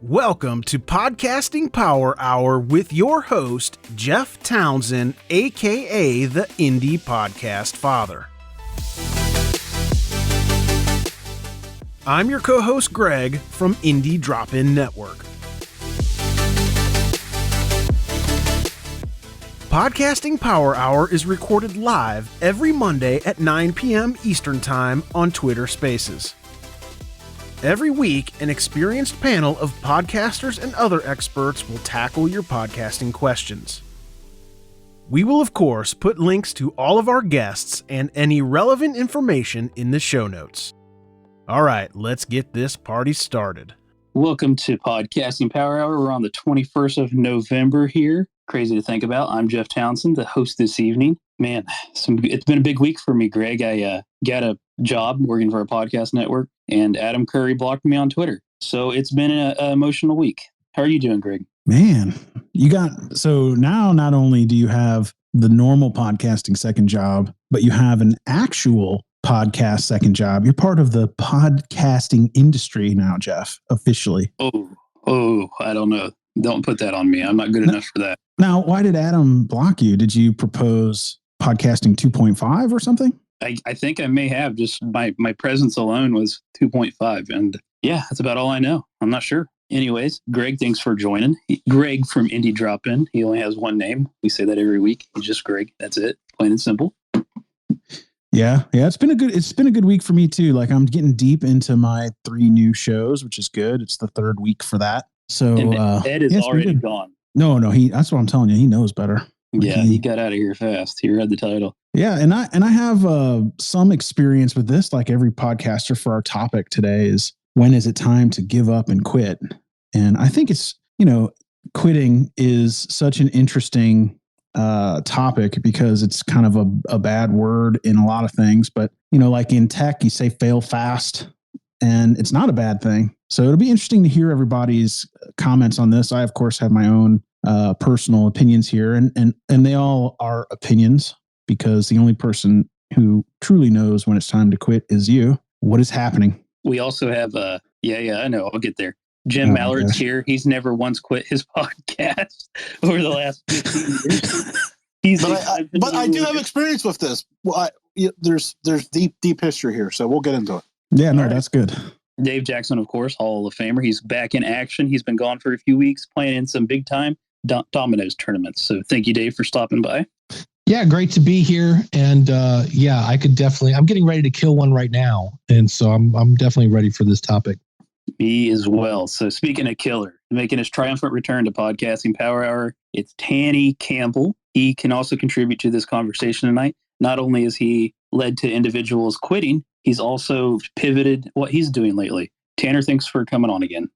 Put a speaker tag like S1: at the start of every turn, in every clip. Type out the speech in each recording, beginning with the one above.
S1: Welcome to Podcasting Power Hour with your host, Jeff Townsend, aka the Indie Podcast Father. I'm your co-host, Greg, from Indie Drop-In Network. Podcasting Power Hour is recorded live every Monday at 9 p.m. Eastern Time on Twitter Spaces. Every week, an experienced panel of podcasters and other experts will tackle your podcasting questions. We will, of course, put links to all of our guests and any relevant information in the show notes. All right, let's get this party started.
S2: Welcome to Podcasting Power Hour. We're on the 21st of November here. Crazy to think about. I'm Jeff Townsend, the host this evening. Man, it's been a big week for me, Greg. I got a job working for a podcast network, and Adam Curry blocked me on Twitter. So it's been an emotional week. How are you doing, Greg?
S3: Man, so now not only do you have the normal podcasting second job, but you have an actual podcast second job. You're part of the podcasting industry now, Jeff, officially.
S2: Oh, I don't know. Don't put that on me. I'm not good enough for that.
S3: Now, why did Adam block you? Did you propose podcasting 2.5 or something?
S2: I think I may have. Just my presence alone was 2.5. And yeah, that's about all I know. I'm not sure. Anyways, Greg, thanks for joining. Greg from Indie Drop-In. He only has one name. We say that every week. He's just Greg. That's it. Plain and simple.
S3: Yeah. It's been a good week for me too. Like I'm getting deep into my 3 new shows, which is good. It's the 3rd week for that. So
S2: Ed is already gone.
S3: No, that's what I'm telling you. He knows better.
S2: Yeah, he got out of here fast. He read the title.
S3: Yeah, and I have some experience with this, like every podcaster. For our topic today is, when is it time to give up and quit? And I think it's, quitting is such an interesting topic because it's kind of a bad word in a lot of things. But, like in tech, you say fail fast, and it's not a bad thing. So it'll be interesting to hear everybody's comments on this. I, of course, have my own personal opinions here, and they all are opinions, because the only person who truly knows when it's time to quit is you. What is happening?
S2: We also have, I know, I'll get there. Jim Mallard's here. He's never once quit his podcast over the last 15 years.
S4: But I do have experience with this. Well, there's deep history here, so we'll get into it.
S3: Yeah, no, that's good.
S2: Dave Jackson, of course, Hall of Famer. He's back in action. He's been gone for a few weeks, playing in some big time dominoes tournaments. So thank you, Dave, for stopping by.
S5: Yeah, great to be here. And I could definitely, I'm getting ready to kill one right now. And so I'm definitely ready for this topic.
S2: Me as well. So speaking of killer, making his triumphant return to Podcasting Power Hour, it's Tanner Campbell. He can also contribute to this conversation tonight. Not only has he led to individuals quitting, he's also pivoted what he's doing lately. Tanner, thanks for coming on again.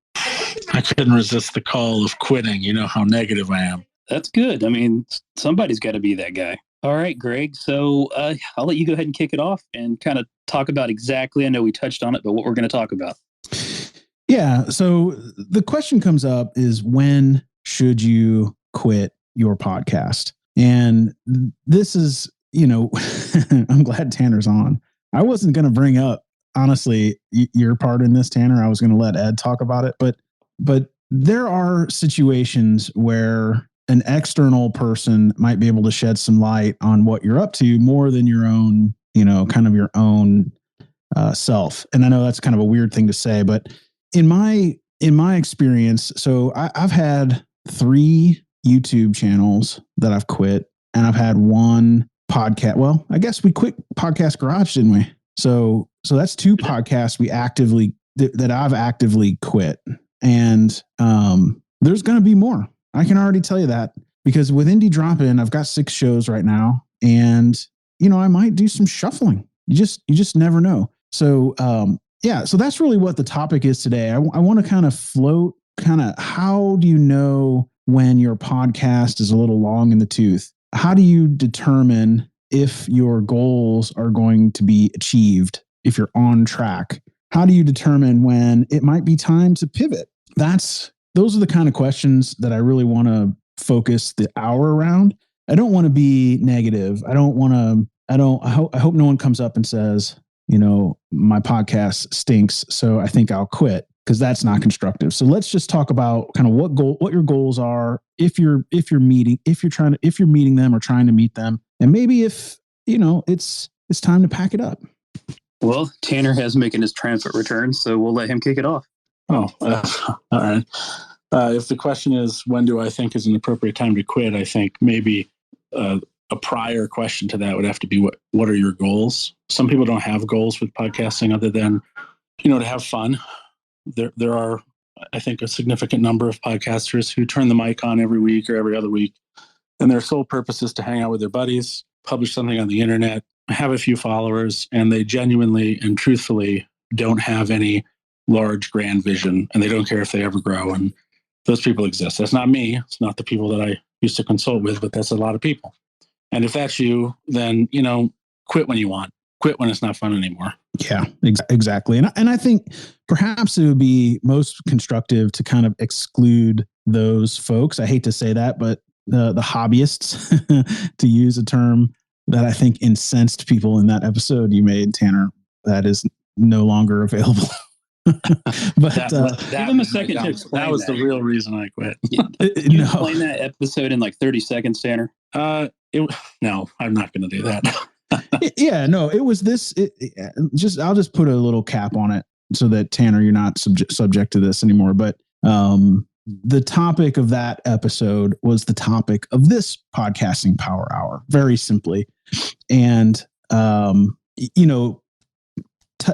S6: I couldn't resist the call of quitting. You know how negative I am.
S2: That's good. I mean, somebody's got to be that guy. All right, Greg. So I'll let you go ahead and kick it off and kind of talk about exactly, I know we touched on it, but what we're going to talk about.
S3: Yeah. So the question comes up is, when should you quit your podcast? And this is, I'm glad Tanner's on. I wasn't going to bring up, honestly, your part in this, Tanner. I was going to let Ed talk about it, but there are situations where an external person might be able to shed some light on what you're up to more than your own, kind of your own self. And I know that's kind of a weird thing to say, but in my experience, so I've had 3 YouTube channels that I've quit, and I've had 1 podcast. Well, I guess we quit Podcast Garage, didn't we? So that's 2 podcasts that I've actively quit. And there's going to be more. I can already tell you that, because with Indie Drop-In, I've got 6 shows right now, and I might do some shuffling. You just never know. So so that's really what the topic is today. I want to kind of float how do you know when your podcast is a little long in the tooth? How do you determine if your goals are going to be achieved, if you're on track? How do you determine when it might be time to pivot? Those are the kind of questions that I really want to focus the hour around. I don't want to be negative. I hope no one comes up and says, my podcast stinks, so I think I'll quit. because that's not constructive. So let's just talk about kind of what your goals are if you're meeting them or trying to meet them, and maybe if it's time to pack it up.
S2: Well, Tanner has making his triumphant return, so we'll let him kick it off.
S6: All right. If the question is when do I think is an appropriate time to quit, I think maybe a prior question to that would have to be what are your goals? Some people don't have goals with podcasting other than to have fun. There are, I think, a significant number of podcasters who turn the mic on every week or every other week, and their sole purpose is to hang out with their buddies, publish something on the internet, have a few followers, and they genuinely and truthfully don't have any large grand vision, and they don't care if they ever grow. And those people exist. That's not me. It's not the people that I used to consult with, but that's a lot of people. And if that's you, then quit when you want. Quit when it's not fun anymore.
S3: Yeah, exactly. And I think perhaps it would be most constructive to kind of exclude those folks. I hate to say that, but the hobbyists, to use a term that I think incensed people in that episode you made, Tanner, that is no longer available. But
S2: give him a second to explain
S6: that was the real reason I quit.
S2: You explain that episode in like 30 seconds, Tanner?
S6: No, I'm not going to do that.
S3: Yeah, no, it was this. I'll just put a little cap on it so that Tanner, you're not subject to this anymore. But the topic of that episode was the topic of this podcasting power hour, very simply. And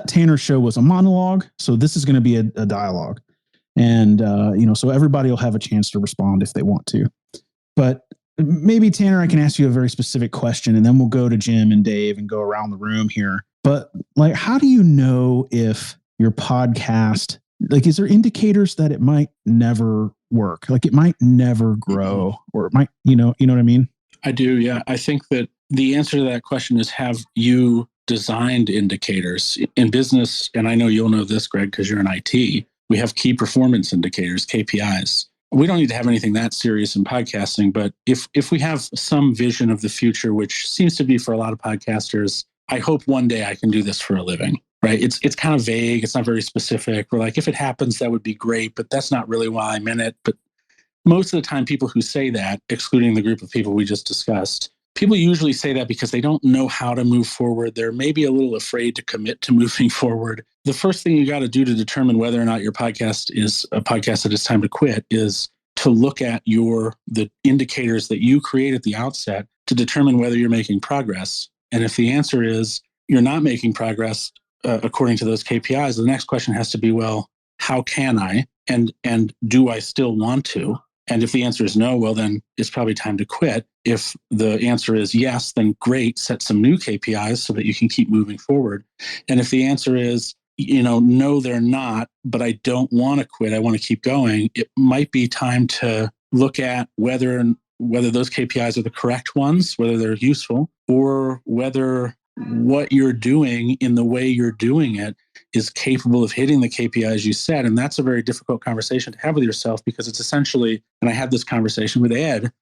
S3: Tanner's show was a monologue, so this is going to be a dialogue, and so everybody will have a chance to respond if they want to. But maybe, Tanner, I can ask you a very specific question, and then we'll go to Jim and Dave and go around the room here. But how do you know if your podcast, is there indicators that it might never work? It might never grow, or it might, you know what I mean?
S6: I do. Yeah. I think that the answer to that question is, have you designed indicators in business? And I know you'll know this, Greg, because you're in IT. We have key performance indicators, KPIs. We don't need to have anything that serious in podcasting, but if we have some vision of the future, which seems to be for a lot of podcasters, I hope one day I can do this for a living, right? It's kind of vague. It's not very specific. We're like, if it happens, that would be great, but that's not really why I'm in it. But most of the time, people who say that, excluding the group of people we just discussed, people usually say that because they don't know how to move forward. They're maybe a little afraid to commit to moving forward. The first thing you got to do to determine whether or not your podcast is a podcast that it's time to quit is to look at the indicators that you create at the outset to determine whether you're making progress. And if the answer is you're not making progress according to those KPIs, the next question has to be, well, how can I? And do I still want to? And if the answer is no, well, then it's probably time to quit. If the answer is yes, then great, set some new KPIs so that you can keep moving forward. And if the answer is, no, they're not, but I don't want to quit, I want to keep going, it might be time to look at whether those KPIs are the correct ones, whether they're useful, or whether what you're doing in the way you're doing it is capable of hitting the KPIs you set. And that's a very difficult conversation to have with yourself, because it's essentially, and I had this conversation with Ed,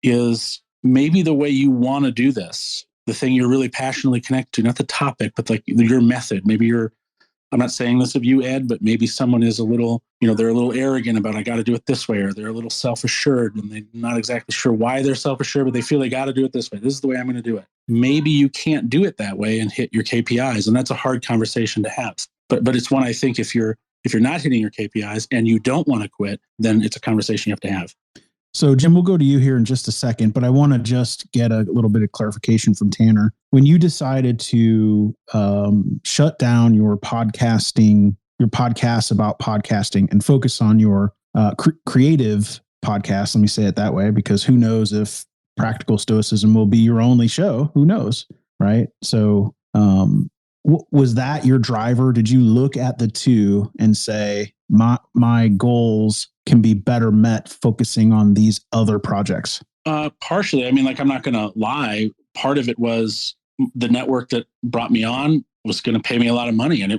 S6: is maybe the way you want to do this, the thing you're really passionately connected to, not the topic, but your method. Maybe I'm not saying this of you, Ed, but maybe someone is a little, they're a little arrogant about, I got to do it this way, or they're a little self-assured and they're not exactly sure why they're self-assured, but they feel they got to do it this way. This is the way I'm going to do it. Maybe you can't do it that way and hit your KPIs. And that's a hard conversation to have. But it's one, I think, if you're not hitting your KPIs and you don't want to quit, then it's a conversation you have to have.
S3: So, Jim, we'll go to you here in just a second, but I want to just get a little bit of clarification from Tanner. When you decided to shut down your podcasts about podcasting and focus on your creative podcast, let me say it that way, because who knows if Practical Stoicism will be your only show? Who knows, right? So, was that your driver? Did you look at the two and say, my goals can be better met focusing on these other projects?
S6: Partially. I mean, I'm not going to lie. Part of it was the network that brought me on was going to pay me a lot of money. And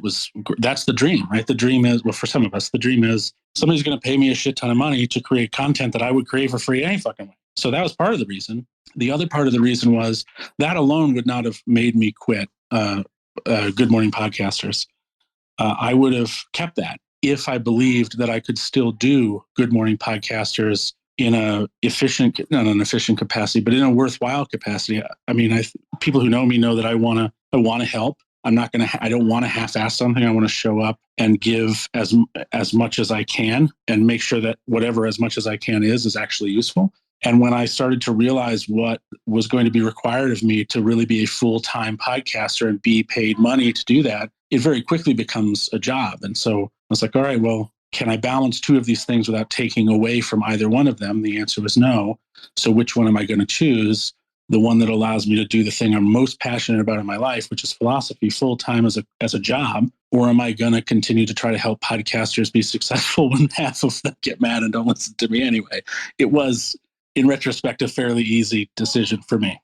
S6: that's the dream, right? The dream is, well, for some of us, the dream is somebody's going to pay me a shit ton of money to create content that I would create for free any fucking way. So that was part of the reason. The other part of the reason was that alone would not have made me quit Good Morning Podcasters. I would have kept that. if I believed that I could still do Good Morning Podcasters in not an efficient capacity, but in a worthwhile capacity. I mean, people who know me know that I want to help. I don't want to half-ass something. I want to show up and give as much as I can and make sure that whatever as much as I can is actually useful. And when I started to realize what was going to be required of me to really be a full-time podcaster and be paid money to do that, it very quickly becomes a job. And so I was like, all right, well, can I balance two of these things without taking away from either one of them? The answer was no. So which one am I going to choose? The one that allows me to do the thing I'm most passionate about in my life, which is philosophy, full-time as a job? Or am I going to continue to try to help podcasters be successful when half of them get mad and don't listen to me anyway? It was, in retrospect, a fairly easy decision for me.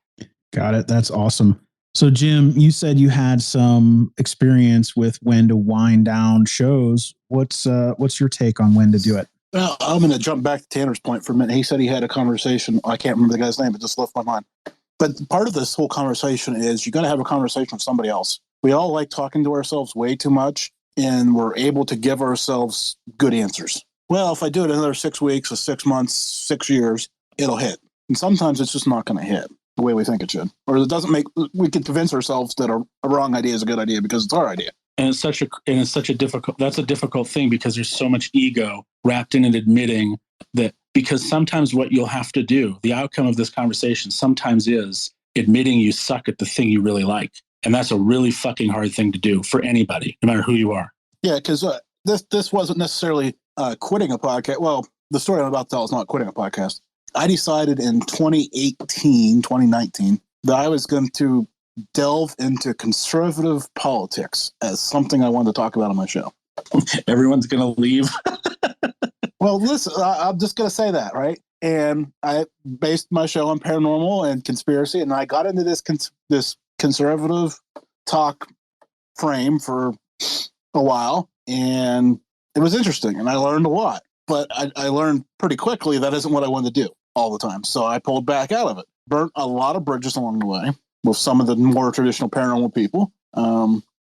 S3: Got it. That's awesome. So, Jim, you said you had some experience with when to wind down shows. What's your take on when to do it?
S4: Well, I'm going to jump back to Tanner's point for a minute. He said he had a conversation. I can't remember the guy's name. It just left my mind. But part of this whole conversation is you got to have a conversation with somebody else. We all like talking to ourselves way too much, and we're able to give ourselves good answers. Well, if I do it another 6 weeks or 6 months, 6 years, it'll hit. And sometimes it's just not going to hit the way we think it should. Or it doesn't we can convince ourselves that a wrong idea is a good idea because it's our idea.
S6: And it's such a difficult thing because there's so much ego wrapped in it, admitting that, because sometimes what you'll have to do, the outcome of this conversation sometimes is admitting you suck at the thing you really like. And that's a really fucking hard thing to do for anybody, no matter who you are. Yeah,
S4: because this wasn't necessarily quitting a podcast. Well, the story I'm about to tell is not quitting a podcast. I decided in 2019, that I was going to delve into conservative politics as something I wanted to talk about on my show.
S6: Everyone's going to leave.
S4: Well, listen, I'm just going to say that, right? And I based my show on paranormal and conspiracy, and I got into this conservative talk frame for a while, and it was interesting, and I learned a lot. But I learned pretty quickly that isn't what I wanted to do all the time. So I pulled back out of it. Burnt a lot of bridges along the way with some of the more traditional paranormal people.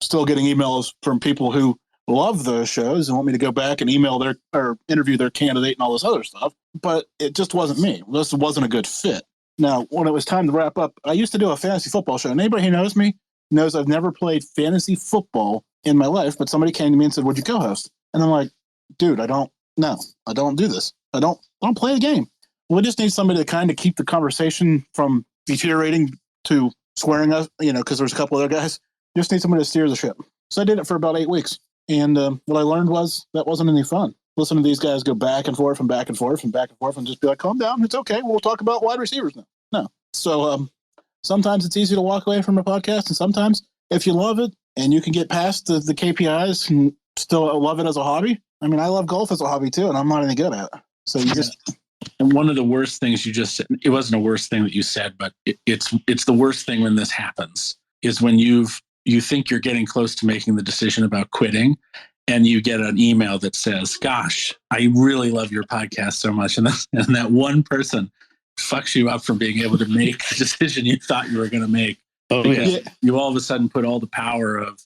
S4: Still getting emails from people who love those shows and want me to go back and email or interview their candidate and all this other stuff. But it just wasn't me. This wasn't a good fit. Now, when it was time to wrap up, I used to do a fantasy football show. And anybody who knows me knows I've never played fantasy football in my life. But somebody came to me and said, "Would you co-host?" And I'm like, "Dude, I don't do this. I don't play the game. We just need somebody to kind of keep the conversation from deteriorating to swearing us, because there's a couple other guys. Just need somebody to steer the ship." So I did it for about 8 weeks. And what I learned was that wasn't any fun. Listen to these guys go back and forth and back and forth and back and forth and just be like, "Calm down. It's okay. We'll talk about wide receivers now." No. So sometimes it's easy to walk away from a podcast. And sometimes if you love it and you can get past the KPIs and still love it as a hobby. I mean, I love golf as a hobby too, and I'm not any good at it. So you just...
S6: And one of the worst things you just said, it wasn't a worst thing that you said, but it's the worst thing when this happens, is when you think you're getting close to making the decision about quitting, and you get an email that says, "Gosh, I really love your podcast so much," and that one person fucks you up from being able to make the decision you thought you were going to make. Oh, because you all of a sudden put all the power of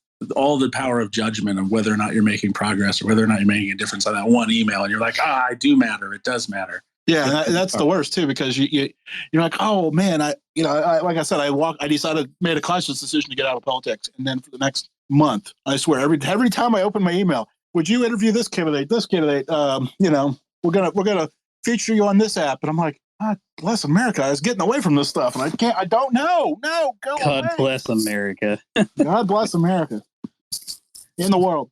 S6: judgment of whether or not you're making progress or whether or not you're making a difference on that one email, and you're like, "I do matter. It does matter."
S4: Yeah, that's the worst too, because you're like, "Oh man, I like I said, I decided, made a conscious decision to get out of politics, and then for the next month, I swear, every time I open my email, "Would you interview this candidate? We're gonna feature you on this app," and I'm like, "God bless America! I was getting away from this stuff, and I don't know. No, go
S2: God
S4: away.
S2: Bless America.
S4: God bless America in the world."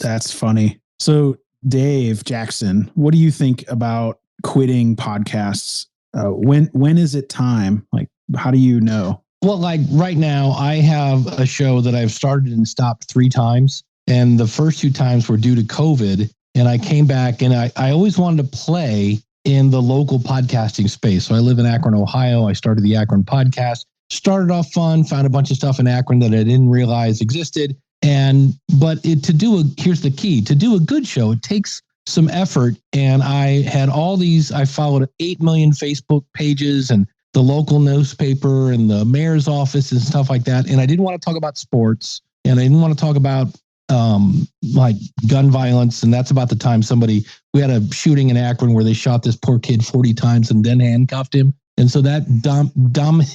S3: That's funny. So, Dave Jackson, what do you think about quitting podcasts? When is it time? Like, how do you know?
S5: Well, like right now, I have a show that I've started and stopped 3 times. And the first 2 times were due to COVID. And I came back, and I always wanted to play in the local podcasting space. So I live in Akron, Ohio. I started the Akron podcast, started off fun, found a bunch of stuff in Akron that I didn't realize existed. Here's the key: to do a good show, it takes some effort. And I followed 8 million Facebook pages and the local newspaper and the mayor's office and stuff like that. And I didn't want to talk about sports, and I didn't want to talk about like gun violence. And that's about the time we had a shooting in Akron where they shot this poor kid 40 times and then handcuffed him. And so that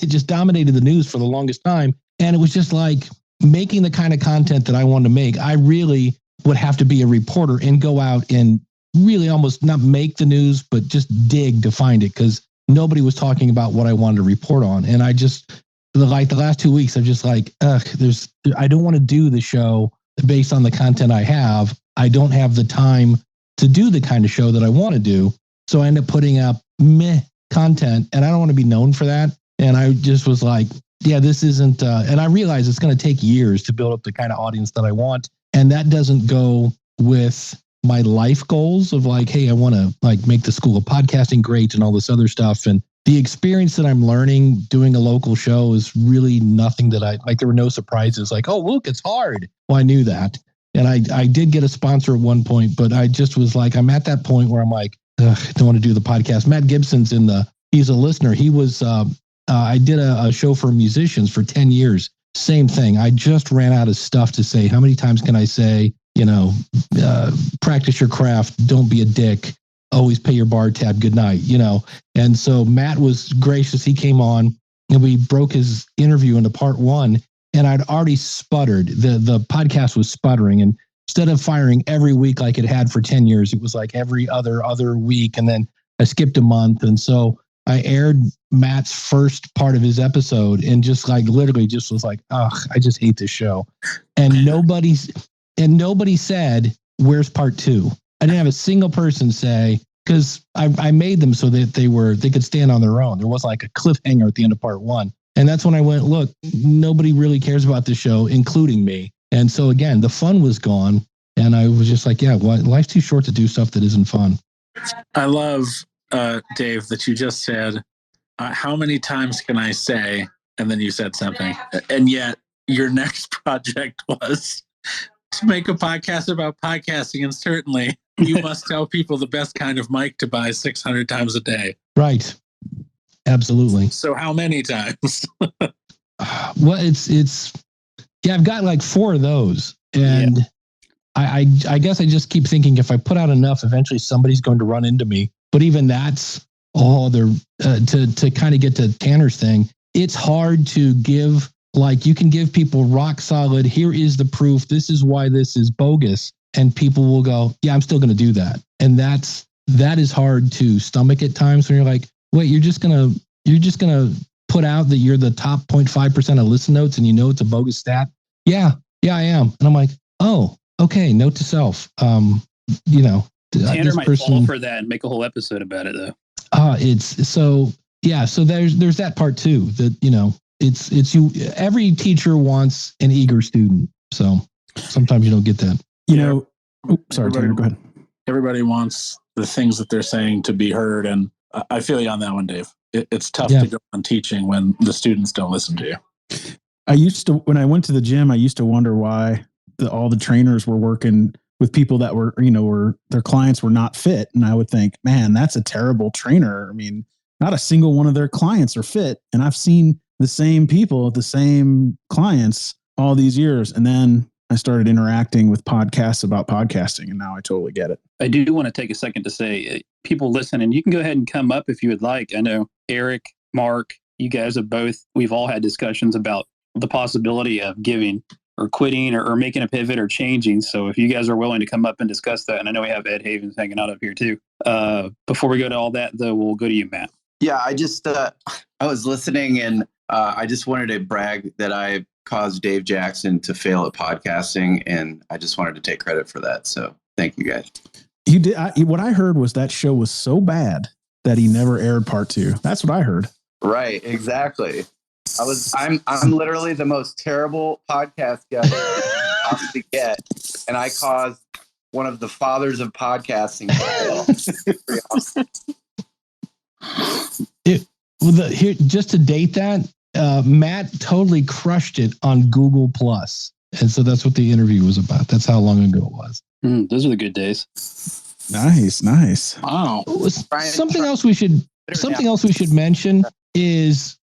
S5: it just dominated the news for the longest time. And it was just like making the kind of content that I wanted to make. I really would have to be a reporter and go out and really almost not make the news, but just dig to find it, because nobody was talking about what I wanted to report on. And I just, like the last 2 weeks, I'm just like, I don't want to do the show based on the content I have. I don't have the time to do the kind of show that I want to do. So I end up putting up meh content, and I don't want to be known for that. And I just was like, yeah, this isn't, and I realize it's going to take years to build up the kind of audience that I want. And that doesn't go with my life goals of like, hey, I want to like make the School of Podcasting great and all this other stuff. And the experience that I'm learning doing a local show is really nothing that there were no surprises like, oh, look, it's hard. Well, I knew that. And I did get a sponsor at one point, but I just was like, I'm at that point where I'm like, I don't want to do the podcast. Matt Gibson's he's a listener. He was, I did a show for musicians for 10 years. Same thing. I just ran out of stuff to say. How many times can I say, practice your craft, don't be a dick, always pay your bar tab, good night, And so Matt was gracious. He came on and we broke his interview into part one, and I'd already sputtered. The podcast was sputtering, and instead of firing every week like it had for 10 years, it was like every other week. And then I skipped a month. And so I aired Matt's first part of his episode and just like literally just was like, ugh, I just hate this show. And nobody said, where's part two? I didn't have a single person say, because I made them so that they could stand on their own. There was like a cliffhanger at the end of part one. And that's when I went, look, nobody really cares about this show, including me. And so again, the fun was gone. And I was just like, yeah, life's too short to do stuff that isn't fun.
S6: I love, Dave, that you just said, how many times can I say, and then you said something. And yet your next project was to make a podcast about podcasting. And certainly you must tell people the best kind of mic to buy 600 times a day.
S5: Right. Absolutely.
S6: So how many times?
S5: Well, I've got like 4 of those. And I guess I just keep thinking if I put out enough, eventually somebody's going to run into me. But even that's to kind of get to Tanner's thing. It's hard to give, like you can give people rock solid. Here is the proof. This is why this is bogus. And people will go, yeah, I'm still going to do that. And that is hard to stomach at times when you're like, wait, you're just going to put out that you're the top 0.5% of listen notes and it's a bogus stat. Yeah, I am. And I'm like, oh, okay. Note to self.
S2: Tanner might fall for that and make a whole episode about it though.
S5: So there's that part too, that, it's you, every teacher wants an eager student. So sometimes you don't get that.
S3: Sorry, Tanner, go ahead.
S6: Everybody wants the things that they're saying to be heard. And I feel you on that one, Dave. It's tough to go on teaching when the students don't listen to you.
S3: When I went to the gym, I used to wonder why all the trainers were working with people that were, their clients were not fit. And I would think, man, that's a terrible trainer. I mean, not a single one of their clients are fit. And I've seen the same people, the same clients all these years. And then I started interacting with podcasts about podcasting, and now I totally get it.
S2: I do want to take a second to say, people listen, and you can go ahead and come up if you would like. I know Eric, Mark, you guys we've all had discussions about the possibility of giving or quitting or making a pivot or changing. So if you guys are willing to come up and discuss that, and I know we have Ed Havens hanging out up here too. Before we go to all that, though, we'll go to you, Matt.
S7: Yeah, I just, I was listening, and I just wanted to brag that I caused Dave Jackson to fail at podcasting, and I just wanted to take credit for that. So thank you, guys.
S3: You did. What I heard was that show was so bad he never aired part 2. That's what I heard.
S7: Right, exactly. I'm literally the most terrible podcast guest you can possibly get, and I caused one of the fathers of podcasting to
S5: fail. Just to date that, Matt totally crushed it on Google Plus, and so that's what the interview was about. That's how long ago it was.
S2: Those are the good days.
S3: Nice.
S6: Wow.
S5: Something else we should mention is,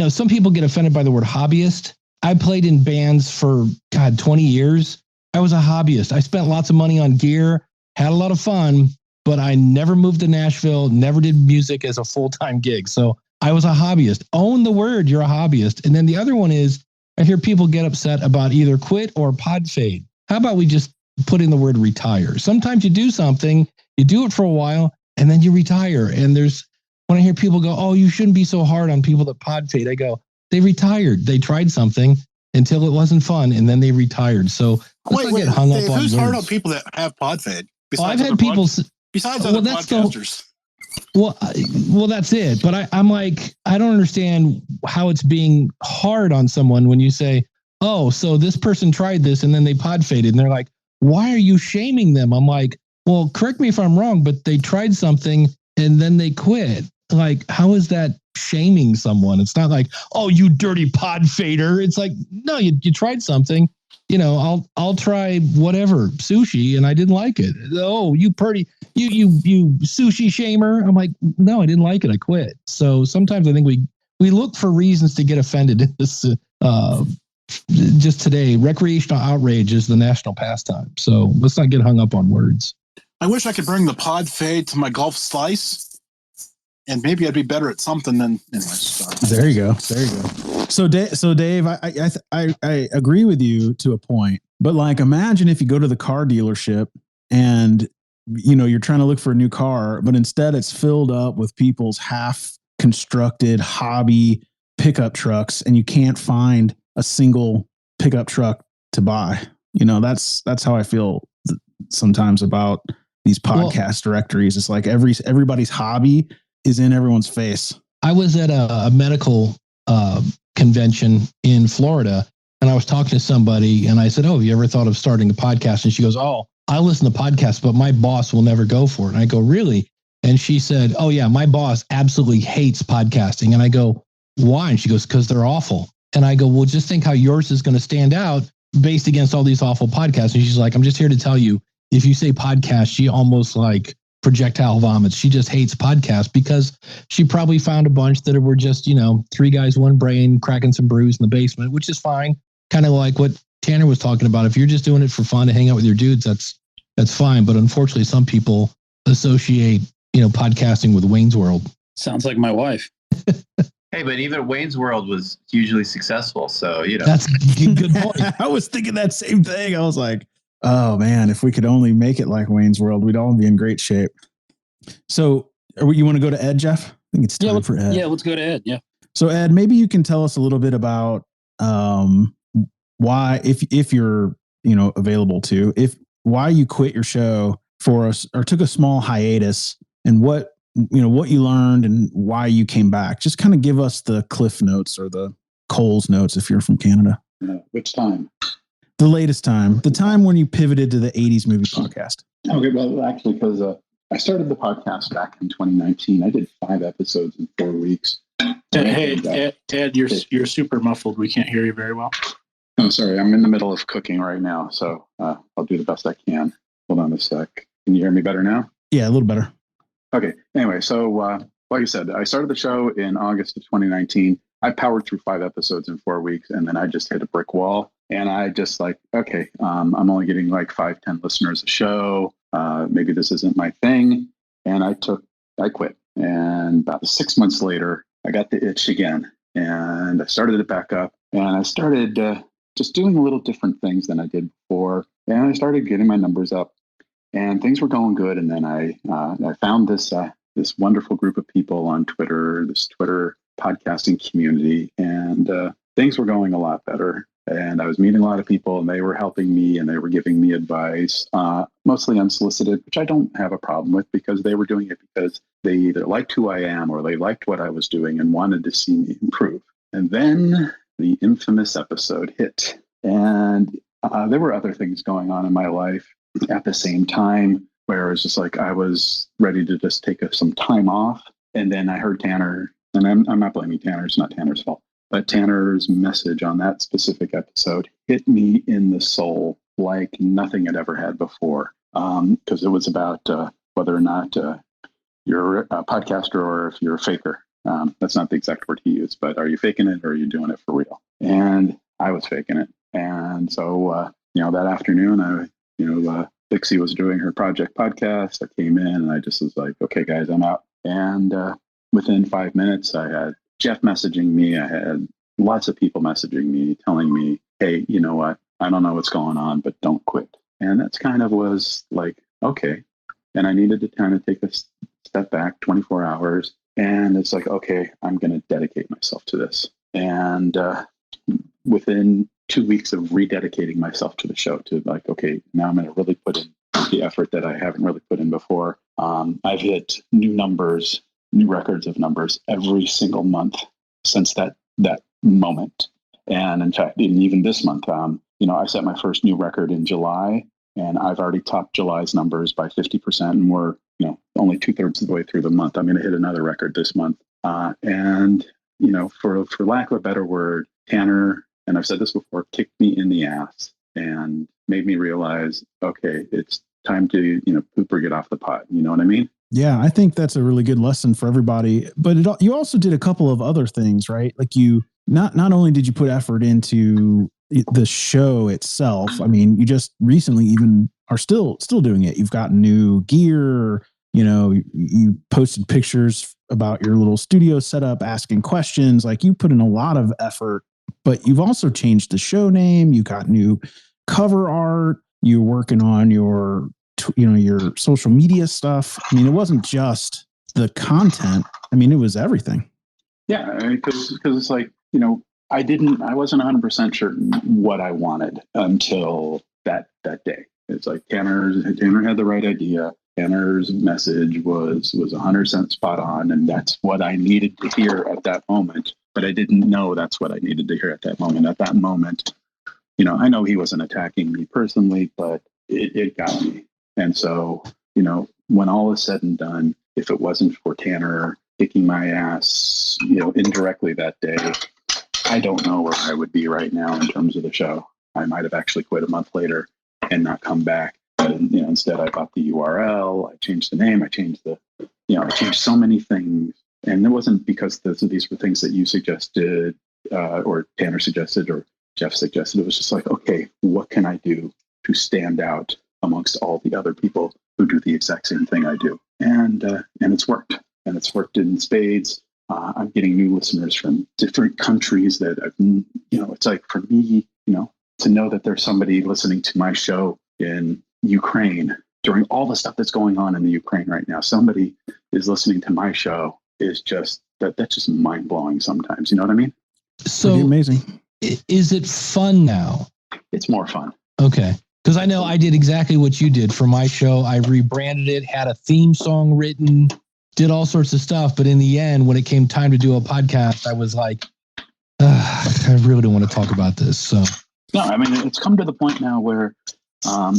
S5: some people get offended by the word hobbyist. I played in bands for 20 years. I was a hobbyist. I spent lots of money on gear, had a lot of fun, but I never moved to Nashville, never did music as a full-time gig. So I was a hobbyist. Own the word, you're a hobbyist. And then the other one is, I hear people get upset about either quit or pod fade. How about we just put in the word retire? Sometimes you do something, you do it for a while, and then you retire. And when I hear people go, oh, you shouldn't be so hard on people that pod fade, I go, they retired. They tried something until it wasn't fun, and then they retired. So let's not get hung
S4: Dave,
S5: up on
S4: who's
S5: words.
S4: hard on people that have pod fade?
S5: I've had people...
S4: Besides other podcasters.
S5: Well, that's it. But I'm like, I don't understand how it's being hard on someone when you say, oh, so this person tried this and then they pod faded. And they're like, why are you shaming them? I'm like, well, correct me if I'm wrong, but they tried something and then they quit. Like, how is that shaming someone? It's not like, oh, you dirty pod fader. It's like, no, you tried something. You know, I'll try whatever sushi, and I didn't like it. Oh, you sushi shamer. I'm like, no, I didn't like it. I quit. So sometimes I think we look for reasons to get offended. This just today, recreational outrage is the national pastime. So let's not get hung up on words.
S4: I wish I could bring the pod fade to my golf slice, and maybe I'd be better at something than. Anyways,
S3: there you go. So Dave, I agree with you to a point, but like, imagine if you go to the car dealership and, you know, you're trying to look for a new car, but instead it's filled up with people's half constructed hobby pickup trucks, and you can't find a single pickup truck to buy. You know, that's how I feel sometimes about these podcast directories. It's like everybody's hobby is in everyone's face.
S5: I was at a medical convention in Florida, and I was talking to somebody, and I said, oh, have you ever thought of starting a podcast? And she goes, oh, I listen to podcasts, but my boss will never go for it. And I go, really? And she said, oh yeah, my boss absolutely hates podcasting. And I go, why? And she goes, because they're awful. And I go, well, just think how yours is going to stand out based against all these awful podcasts. And she's like, I'm just here to tell you, if you say podcast, she almost like projectile vomits. She just hates podcasts because she probably found a bunch that were just, you know, three guys, one brain, cracking some brews in the basement, which is fine. Kind of like what Tanner was talking about. If you're just doing it for fun to hang out with your dudes, that's fine. But unfortunately, some people associate, you know, podcasting with Wayne's World.
S2: Sounds like my wife.
S7: Hey, but even Wayne's World was hugely successful. So, you know.
S5: That's a good point.
S3: I was thinking that same thing. I was like, oh man, if we could only make it like Wayne's World, we'd all be in great shape. So you want to go to Ed, Jeff? I think it's time for Ed.
S2: Yeah, let's go to Ed. Yeah.
S3: So Ed, maybe you can tell us a little bit about why, if you're, you know, available to, why you quit your show for us or took a small hiatus, and what you learned and why you came back. Just kind of give us the Cliff Notes or the Coles Notes if you're from Canada.
S8: Which time?
S3: The latest time, the time when you pivoted to the 80s movie podcast.
S8: Okay, well, actually, because I started the podcast back in 2019. I did 5 episodes in 4 weeks.
S6: Hey, Ed, you're super muffled. We can't hear you very well.
S8: Oh, sorry. I'm in the middle of cooking right now, so I'll do the best I can. Hold on a sec. Can you hear me better now?
S3: Yeah, a little better.
S8: Okay. Anyway, so like you said, I started the show in August of 2019. I powered through 5 episodes in 4 weeks, and then I just hit a brick wall. And I just like, okay, I'm only getting like 5-10 listeners a show. Maybe this isn't my thing. And I quit. And about 6 months later, I got the itch again, and I started it back up. And I started just doing a little different things than I did before. And I started getting my numbers up, and things were going good. And then I found this wonderful group of people on Twitter, this Twitter podcasting community, and things were going a lot better. And I was meeting a lot of people, and they were helping me, and they were giving me advice, mostly unsolicited, which I don't have a problem with, because they were doing it because they either liked who I am or they liked what I was doing and wanted to see me improve. And then the infamous episode hit, and there were other things going on in my life at the same time where it was just like I was ready to just take some time off. And then I heard Tanner, and I'm not blaming Tanner, it's not Tanner's fault, but Tanner's message on that specific episode hit me in the soul like nothing had ever had before. Because it was about whether or not you're a podcaster or if you're a faker. That's not the exact word he used, but are you faking it or are you doing it for real? And I was faking it. And so that afternoon, Dixie was doing her project podcast. I came in and I just was like, okay, guys, I'm out. And within 5 minutes, I had Jeff messaging me. I had lots of people messaging me, telling me, hey, you know what? I don't know what's going on, but don't quit. And that's kind of was like, okay. And I needed to kind of take a step back, 24 hours. And it's like, okay, I'm going to dedicate myself to this. And within 2 weeks of rededicating myself to the show, to like, okay, now I'm going to really put in the effort that I haven't really put in before. I've hit new records of numbers every single month since that moment. And in fact, even this month, I set my first new record in July, and I've already topped July's numbers by 50%. And we're, only 2/3 of the way through the month. I'm going to hit another record this month. And for lack of a better word, Tanner, and I've said this before, kicked me in the ass and made me realize, okay, it's time to, poop or get off the pot. You know what I mean?
S3: Yeah, I think that's a really good lesson for everybody. But you also did a couple of other things, right? Like you not only did you put effort into the show itself. I mean, you just recently even are still doing it. You've got new gear. You posted pictures about your little studio setup, asking questions. Like you put in a lot of effort. But you've also changed the show name. You got new cover art. You're working on your social media stuff. I mean, it wasn't just the content. I mean, it was everything.
S8: Yeah, because it's like, I wasn't 100% certain what I wanted until that day. It's like Tanner had the right idea. Tanner's message was 100% spot on, and that's what I needed to hear at that moment. But I didn't know that's what I needed to hear at that moment. At that moment, I know he wasn't attacking me personally, but it got me. And so, when all is said and done, if it wasn't for Tanner kicking my ass, indirectly that day, I don't know where I would be right now in terms of the show. I might have actually quit a month later and not come back. But, instead I bought the URL, I changed the name, I changed I changed so many things. And it wasn't because these were things that you suggested, or Tanner suggested, or Jeff suggested. It was just like, okay, what can I do to stand out amongst all the other people who do the exact same thing I do? And it's worked. And it's worked in spades. I'm getting new listeners from different countries that it's like for me, to know that there's somebody listening to my show in Ukraine during all the stuff that's going on in the Ukraine right now. Somebody is listening to my show is just that's just mind blowing sometimes. You know what I mean?
S5: So
S3: pretty amazing.
S5: Is it fun now?
S8: It's more fun.
S5: Okay. Because I know I did exactly what you did for my show. I rebranded it, had a theme song written, did all sorts of stuff. But in the end, when it came time to do a podcast, I was like, I really don't want to talk about this. So
S8: no, I mean, it's come to the point now where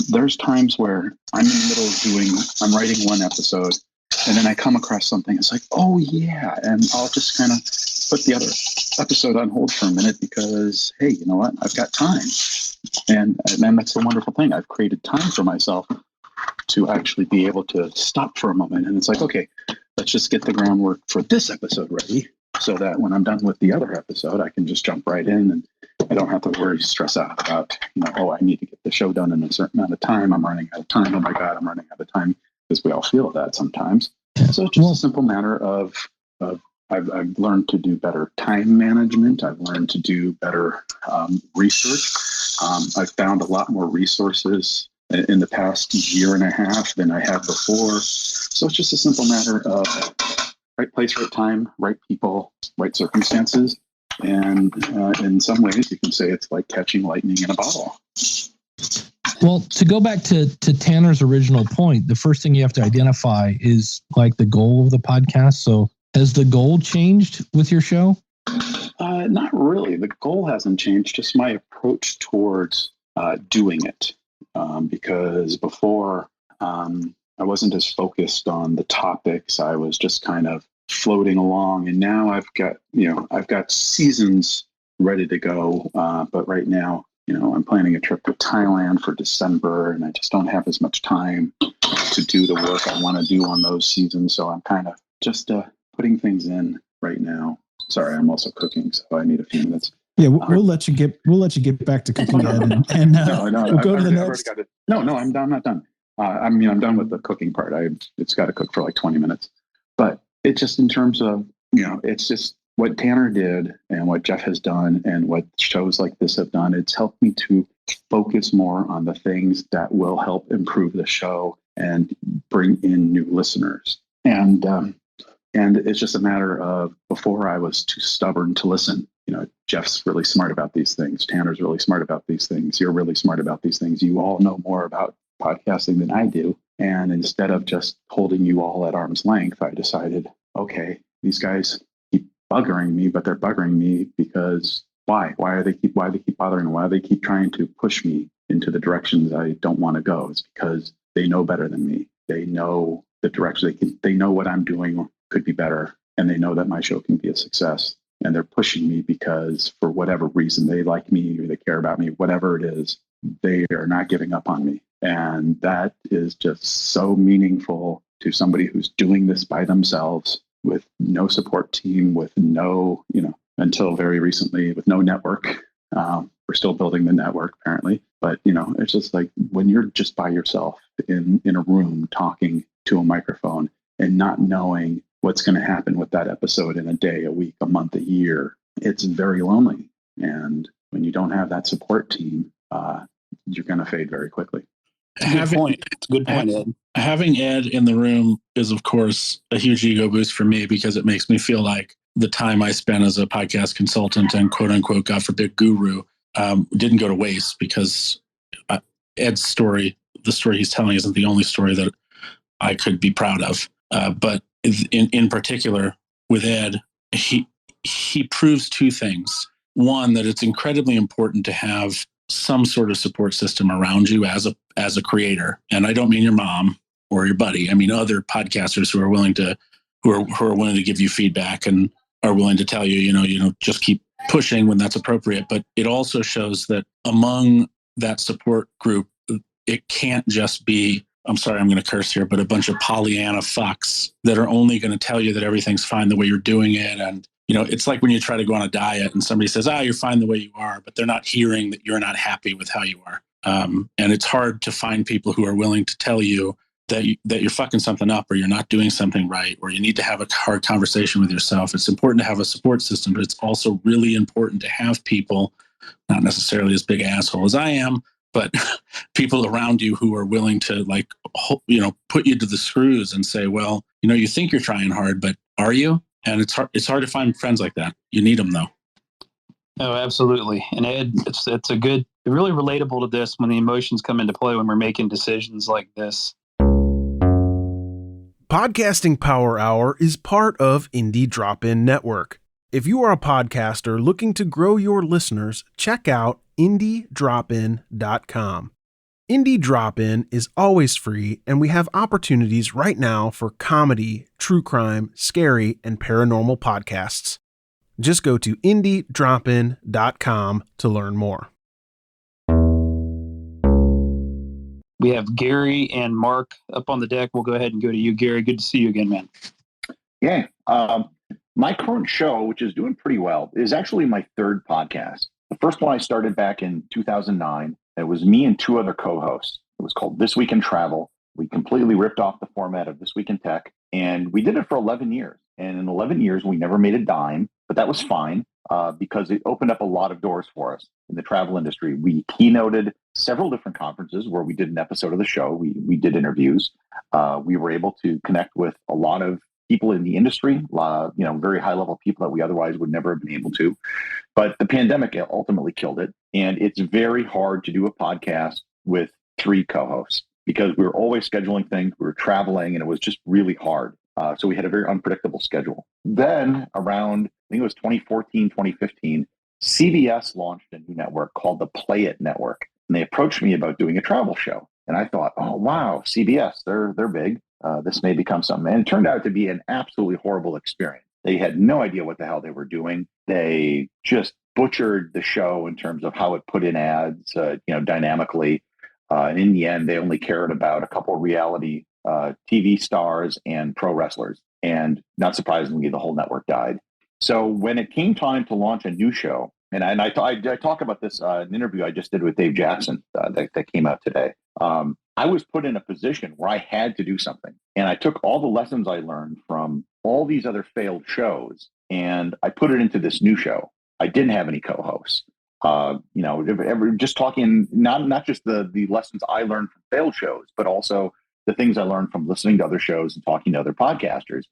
S8: there's times where I'm in the middle of I'm writing one episode, and then I come across something. It's like, oh yeah, and I'll just kind of put the other episode on hold for a minute because, hey, you know what? I've got time, and that's the wonderful thing. I've created time for myself to actually be able to stop for a moment, and it's like, okay, let's just get the groundwork for this episode ready, so that when I'm done with the other episode, I can just jump right in and I don't have to stress out about, I need to get the show done in a certain amount of time. I'm running out of time. Oh my God, I'm running out of time, because we all feel that sometimes. So it's just a simple matter of I've learned to do better time management. I've learned to do better research. I've found a lot more resources in the past year and a half than I had before. So it's just a simple matter of right place, right time, right people, right circumstances. And in some ways, you can say it's like catching lightning in a bottle.
S5: Well, to go back to Tanner's original point, the first thing you have to identify is like the goal of the podcast. So has the goal changed with your show?
S8: Not really. The goal hasn't changed, just my approach towards doing it. Because before, I wasn't as focused on the topics. I was just kind of floating along, and now I've got seasons ready to go. But right now, I'm planning a trip to Thailand for December, and I just don't have as much time to do the work I want to do on those seasons. So I'm kind of just putting things in right now. Sorry, I'm also cooking, so I need a few minutes.
S3: Yeah, we'll let you get back to cooking, Ed, and we'll go to the next.
S8: No, I'm not done. I'm done with the cooking part. It's got to cook for like 20 minutes. But it's just in terms of, it's just what Tanner did and what Jeff has done and what shows like this have done. It's helped me to focus more on the things that will help improve the show and bring in new listeners. And it's just a matter of, before I was too stubborn to listen. Jeff's really smart about these things. Tanner's really smart about these things. You're really smart about these things. You all know more about podcasting than I do. And instead of just holding you all at arm's length, I decided, okay, these guys keep buggering me, but they're buggering me because why? Why do they keep bothering me? Why do they keep trying to push me into the directions I don't want to go? It's because they know better than me. They know the direction they know what I'm doing could be better. And they know that my show can be a success. And they're pushing me because, for whatever reason, they like me or they care about me, whatever it is, they are not giving up on me. And that is just so meaningful to somebody who's doing this by themselves with no support team, with no, until very recently, with no network. We're still building the network, apparently. But, it's just like when you're just by yourself in a room talking to a microphone and not knowing what's going to happen with that episode in a day, a week, a month, a year, it's very lonely. And when you don't have that support team, you're going to fade very quickly.
S2: It's a good point, Ed.
S6: Having Ed in the room is, of course, a huge ego boost for me, because it makes me feel like the time I spent as a podcast consultant and quote unquote, God forbid, guru, didn't go to waste, because Ed's story, the story he's telling, isn't the only story that I could be proud of. But in particular with Ed, he proves two things. One, that it's incredibly important to have some sort of support system around you as a creator. And I don't mean your mom or your buddy. I mean other podcasters who are willing to give you feedback and are willing to tell you, just keep pushing when that's appropriate. But it also shows that among that support group, it can't just be, I'm sorry, I'm going to curse here, but a bunch of Pollyanna fucks that are only going to tell you that everything's fine the way you're doing it. And, it's like when you try to go on a diet and somebody says, you're fine the way you are, but they're not hearing that you're not happy with how you are. And it's hard to find people who are willing to tell you that you're fucking something up, or you're not doing something right, or you need to have a hard conversation with yourself. It's important to have a support system, but it's also really important to have people, not necessarily as big asshole as I am, but people around you who are willing to put you to the screws and say, well, you think you're trying hard, but are you? And it's hard to find friends like that. You need them though.
S2: Oh, absolutely. And Ed, it's really relatable to this when the emotions come into play when we're making decisions like this.
S1: Podcasting Power Hour is part of Indie Drop-In Network. If you are a podcaster looking to grow your listeners, check out IndieDropIn.com. Indie Drop-In is always free, and we have opportunities right now for comedy, true crime, scary, and paranormal podcasts. Just go to IndieDropIn.com to learn more.
S2: We have Gary and Mark up on the deck. We'll go ahead and go to you, Gary. Good to see you again, man.
S9: Yeah. My current show, which is doing pretty well, is actually my third podcast. The first one I started back in 2009. It was me and two other co-hosts. It was called This Week in Travel. We completely ripped off the format of This Week in Tech, and we did it for 11 years. And in 11 years, we never made a dime, but that was fine because it opened up a lot of doors for us in the travel industry. We keynoted several different conferences where we did an episode of the show. We did interviews. We were able to connect with a lot of people in the industry, very high level people that we otherwise would never have been able to. But the pandemic ultimately killed it. And it's very hard to do a podcast with three co-hosts because we were always scheduling things. We were traveling, and it was just really hard. So we had a very unpredictable schedule. Then around, I think it was 2014, 2015, CBS launched a new network called the Play It Network. And they approached me about doing a travel show. And I thought, oh, wow, CBS, they're big. This may become something. And it turned out to be an absolutely horrible experience. They had no idea what the hell they were doing. They just butchered the show in terms of how it put in ads, dynamically. And in the end, they only cared about a couple of reality TV stars and pro wrestlers. And not surprisingly, the whole network died. So when it came time to launch a new show, I talk about this in an interview I just did with Dave Jackson that came out today. I was put in a position where I had to do something, and I took all the lessons I learned from all these other failed shows, and I put it into this new show. I didn't have any co-hosts. Just talking not just the lessons I learned from failed shows, but also the things I learned from listening to other shows and talking to other podcasters.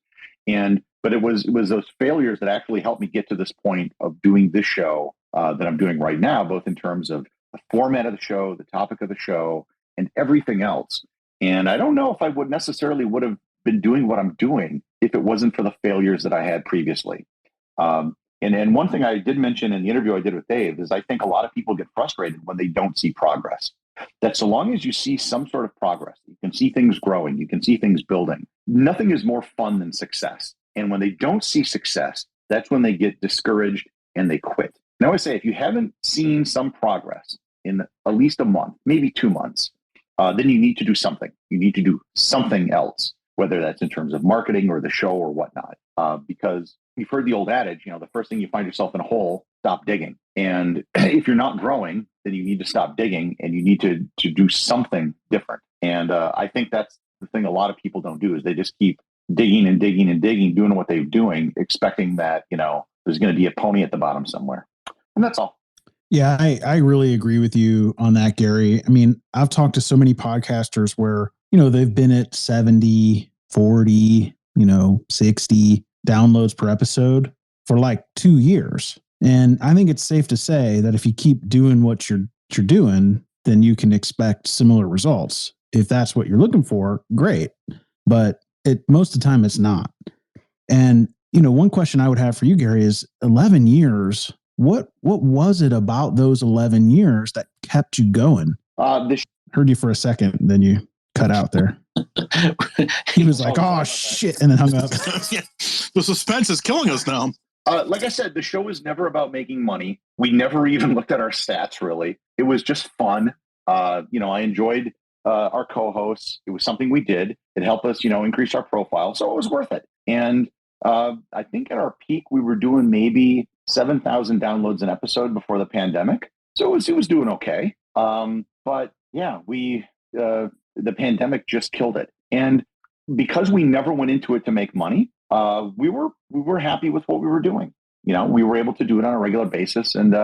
S9: But it was those failures that actually helped me get to this point of doing this show that I'm doing right now, both in terms of the format of the show, the topic of the show, and everything else. And I don't know if I would have been doing what I'm doing if it wasn't for the failures that I had previously. And one thing I did mention in the interview I did with Dave is I think a lot of people get frustrated when they don't see progress. That so long as you see some sort of progress, you can see things growing, you can see things building. Nothing is more fun than success. And when they don't see success, that's when they get discouraged and they quit. And I always say, if you haven't seen some progress in at least a month, maybe 2 months, then you need to do something. You need to do something else, whether that's in terms of marketing or the show or whatnot. Because you've heard the old adage, the first thing you find yourself in a hole, stop digging. And if you're not growing, then you need to stop digging and you need to do something different. And I think that's the thing a lot of people don't do is they just keep digging and digging and digging, doing what they're doing, expecting that, there's going to be a pony at the bottom somewhere. And that's all.
S3: Yeah, I really agree with you on that, Gary. I mean, I've talked to so many podcasters where, they've been at 70, 40, 60 downloads per episode for like 2 years. And I think it's safe to say that if you keep doing what you're doing, then you can expect similar results. If that's what you're looking for, great. But most of the time it's not. And, one question I would have for you, Gary, is 11 years. What was it about those 11 years that kept you going? Heard you for a second, then you cut out there. He was like, oh, shit, and then hung up.
S4: The suspense is killing us now.
S9: Like I said, the show was never about making money. We never even looked at our stats, really. It was just fun. I enjoyed our co-hosts. It was something we did. It helped us, increase our profile. So it was worth it. And I think at our peak, we were doing maybe 7,000 downloads an episode before the pandemic. So it was doing okay. But yeah, the pandemic just killed it. And because we never went into it to make money, we were happy with what we were doing. We were able to do it on a regular basis, and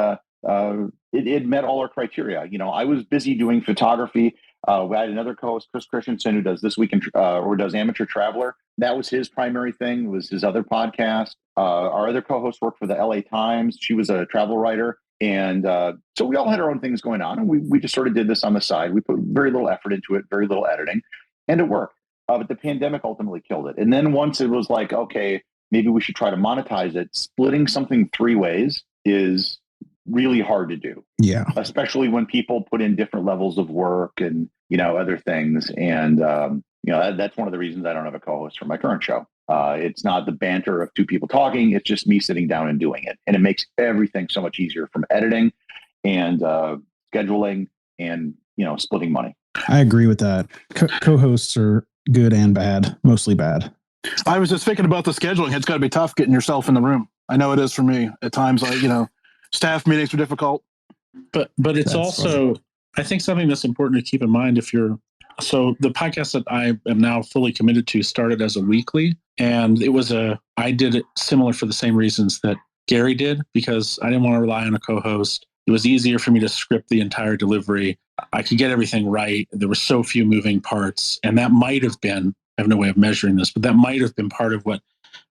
S9: it met all our criteria. I was busy doing photography. We had another co-host, Chris Christensen, who does This Week or does Amateur Traveler. That was his primary thing. It was his other podcast. Our other co-host worked for the LA Times. She was a travel writer. And so we all had our own things going on, and we just sort of did this on the side. We put very little effort into it, very little editing, and it worked. But the pandemic ultimately killed it. And then once it was like, okay, maybe we should try to monetize it, splitting something 3 ways is really hard to do.
S3: Yeah.
S9: Especially when people put in different levels of work and, other things. And, that's one of the reasons I don't have a co-host for my current show. It's not the banter of 2 people talking. It's just me sitting down and doing it. And it makes everything so much easier from editing and scheduling and, splitting money.
S3: I agree with that. Co-hosts are good and bad, mostly bad.
S4: I was just thinking about the scheduling. It's got to be tough getting yourself in the room. I know it is for me. At times, staff meetings are difficult.
S6: But it's also, funny. I think something that's important to keep in mind so the podcast that I am now fully committed to started as a weekly, and I did it similar for the same reasons that Gary did, because I didn't want to rely on a co-host. It was easier for me to script the entire delivery. I could get everything right. There were so few moving parts, and that might have been, I have no way of measuring this, but that might have been part of what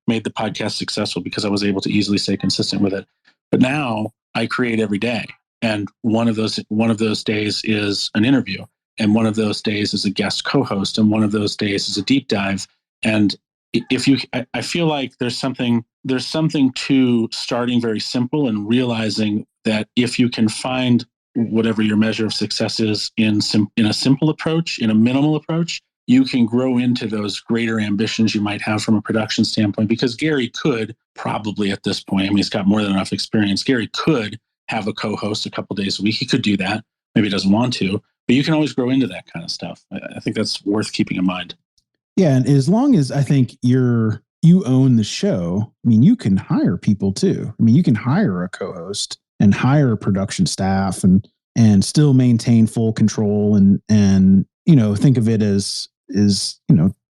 S6: made the podcast successful, because I was able to easily stay consistent with it. But now I create every day. And one of those days is an interview. And one of those days is a guest co-host. And one of those days is a deep dive. And I feel like there's something to starting very simple and realizing that if you can find whatever your measure of success is in a simple approach, in a minimal approach, you can grow into those greater ambitions you might have from a production standpoint. Because Gary could probably at this point, he's got more than enough experience. Gary could have a co-host a couple days a week. He could do that. Maybe he doesn't want to, but you can always grow into that kind of stuff. I think that's worth keeping in mind.
S3: Yeah. And as long as I think you own the show, you can hire people too. You can hire a co-host hire production staff and still maintain full control and think of it as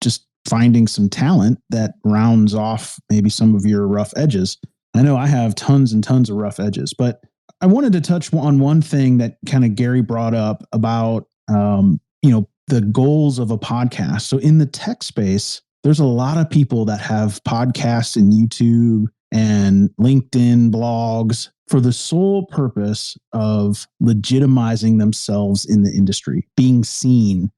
S3: just finding some talent that rounds off maybe some of your rough edges. I know I have tons and tons of rough edges, but I wanted to touch on one thing that kind of Gary brought up about the goals of a podcast. So in the tech space, there's a lot of people that have podcasts and YouTube and LinkedIn blogs for the sole purpose of legitimizing themselves in the industry, being seen,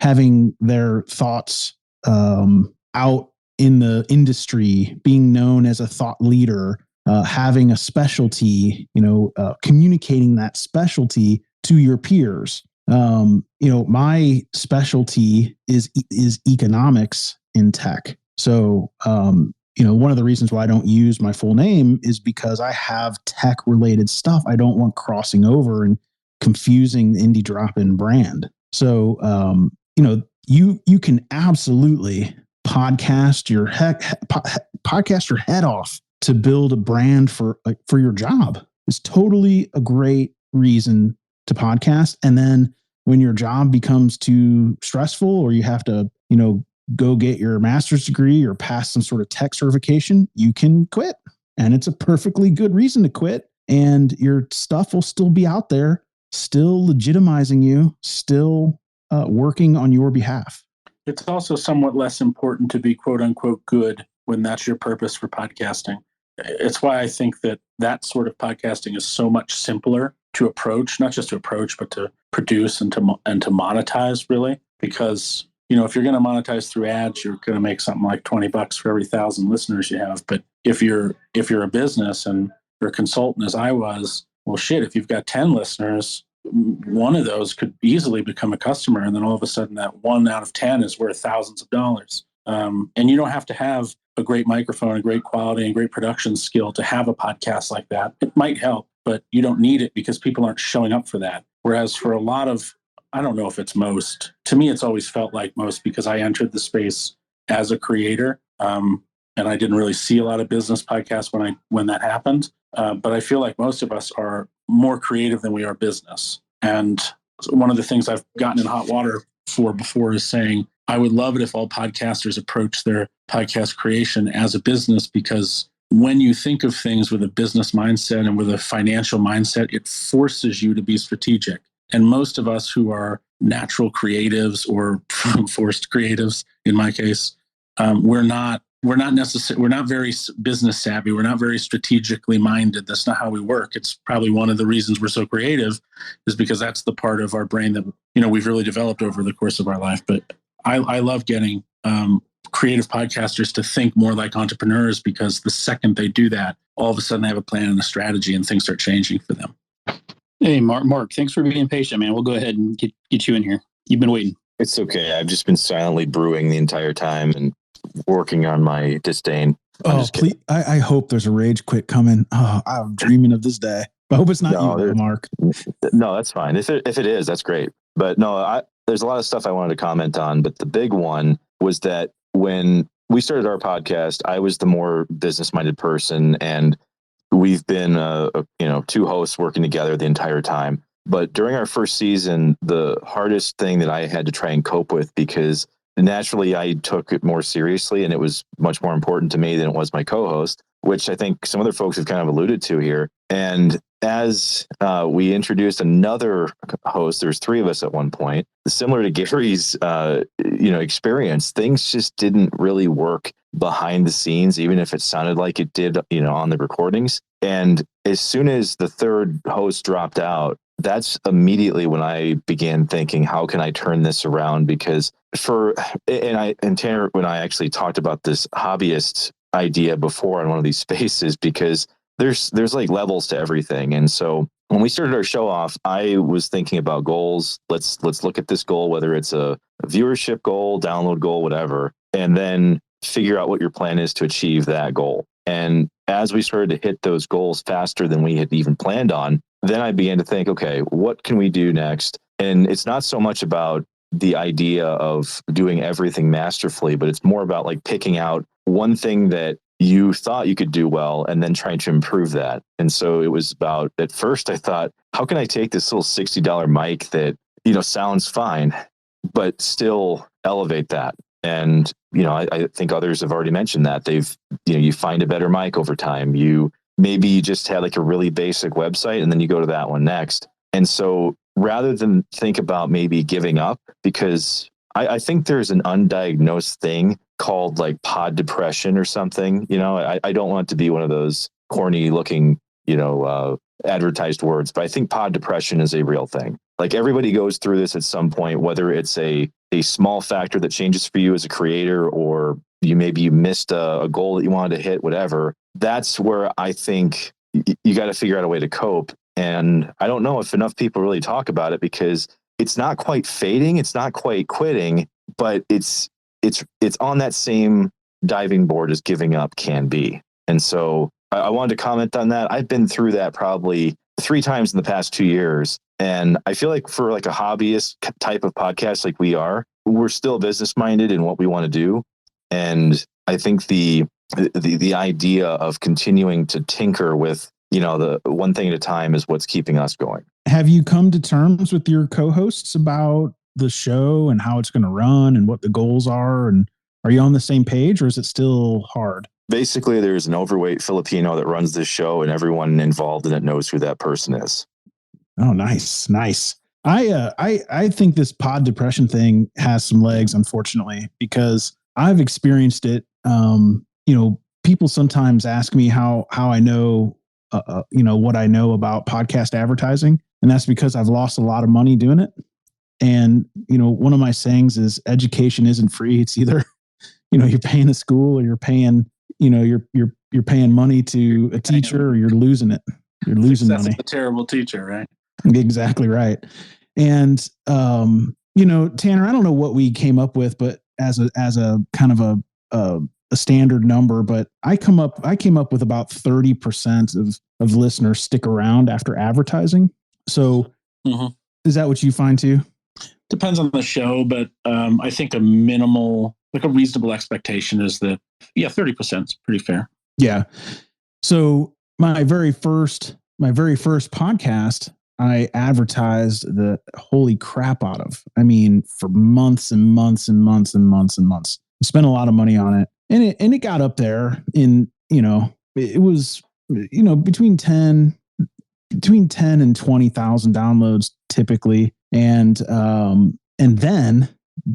S3: having their thoughts out in the industry, being known as a thought leader, having a specialty, communicating that specialty to your peers. My specialty is economics in tech. So, one of the reasons why I don't use my full name is because I have tech related stuff. I don't want crossing over and confusing the indie drop-in brand. So, you can absolutely podcast your head off to build a brand for your job. It's totally a great reason to podcast. And then when your job becomes too stressful or you have to, go get your master's degree or pass some sort of tech certification, you can quit. And it's a perfectly good reason to quit. And your stuff will still be out there, still legitimizing you, still working on your behalf.
S6: It's also somewhat less important to be quote unquote good when that's your purpose for podcasting. It's why I think that sort of podcasting is so much simpler to approach, not just to approach, but to produce and to monetize, really. Because, if you're going to monetize through ads, you're going to make something like $20 for every 1,000 listeners you have. But if you're a business and you're a consultant, as I was, well, shit, if you've got 10 listeners, one of those could easily become a customer. And then all of a sudden that 1 out of 10 is worth thousands of dollars. And you don't have to have a great microphone, a great quality, and great production skill to have a podcast like that. It might help, but you don't need it because people aren't showing up for that. Whereas for a lot of, I don't know if it's most, to me, it's always felt like most because I entered the space as a creator. And I didn't really see a lot of business podcasts when that happened. But I feel like most of us are more creative than we are business. And one of the things I've gotten in hot water for before is saying, I would love it if all podcasters approach their podcast creation as a business, because when you think of things with a business mindset and with a financial mindset, it forces you to be strategic. And most of us who are natural creatives or forced creatives, in my case, we're not very business savvy. We're not very strategically minded. That's not how we work. It's probably one of the reasons we're so creative is because that's the part of our brain that, we've really developed over the course of our life. But I love getting creative podcasters to think more like entrepreneurs, because the second they do that, all of a sudden they have a plan and a strategy and things start changing for them.
S2: Hey, Mark, thanks for being patient, man. We'll go ahead and get you in here. You've been waiting.
S10: It's okay. I've just been silently brewing the entire time and working on my disdain.
S3: Please, I hope there's a rage quit coming. Oh, I'm dreaming of this day. I hope it's not you, Mark.
S10: No, that's fine. If it is, that's great. But no, there's a lot of stuff I wanted to comment on. But the big one was that when we started our podcast, I was the more business-minded person, and we've been, two hosts working together the entire time. But during our first season, the hardest thing that I had to try and cope with, because naturally I took it more seriously and it was much more important to me than it was my co-host, which I think some other folks have kind of alluded to here. And as we introduced another host, there was 3 of us at one point, similar to Gary's, experience, things just didn't really work behind the scenes, even if it sounded like it did, on the recordings. And as soon as the third host dropped out, that's immediately when I began thinking, how can I turn this around? Because Tanner, when I actually talked about this hobbyist idea before on one of these spaces, because there's like levels to everything. And so when we started our show off, I was thinking about goals. Let's look at this goal, whether it's a viewership goal, download goal, whatever, and then figure out what your plan is to achieve that goal. And as we started to hit those goals faster than we had even planned on, then I began to think, okay, what can we do next? And it's not so much about the idea of doing everything masterfully, but it's more about like picking out one thing that you thought you could do well and then trying to improve that. And so it was about, at first I thought, how can I take this little $60 mic that, sounds fine, but still elevate that? And, I think others have already mentioned that you find a better mic over time. Maybe you just had like a really basic website and then you go to that one next. And so rather than think about maybe giving up, because I think there's an undiagnosed thing called like pod depression or something. I don't want to be one of those corny looking, advertised words, but I think pod depression is a real thing. Like everybody goes through this at some point, whether it's a small factor that changes for you as a creator, or you missed a goal that you wanted to hit, whatever. That's where I think you got to figure out a way to cope. And I don't know if enough people really talk about it, because it's not quite fading, it's not quite quitting, but it's on that same diving board as giving up can be. And so I wanted to comment on that. I've been through that probably 3 times in the past 2 years. And I feel like for like a hobbyist type of podcast like we are, we're still business minded in what we want to do. And I think the idea of continuing to tinker with, the one thing at a time is what's keeping us going.
S3: Have you come to terms with your co-hosts about the show and how it's going to run and what the goals are? And are you on the same page, or is it still hard?
S10: Basically, there's an overweight Filipino that runs this show, and everyone involved in it knows who that person is.
S3: Oh, nice. I think this pod depression thing has some legs, unfortunately, because I've experienced it. People sometimes ask me how I know, what I know about podcast advertising. And that's because I've lost a lot of money doing it. And, one of my sayings is education isn't free. It's either, you're paying a school, or you're paying, you're paying money to a teacher, or you're losing it. You're losing money.
S6: That's a terrible teacher, right?
S3: Exactly right. And, Tanner, I don't know what we came up with, but as a kind of a standard number, but I came up with about 30% of listeners stick around after advertising. So Is that what you find too?
S6: Depends on the show, but I think a reasonable expectation is that, 30% is pretty fair.
S3: Yeah. So my very first podcast, I advertised the holy crap out of. I mean, for months and months and months and months and months. I spent a lot of money on it, and it got up there in, it was, between 10 and 20,000 downloads typically. And then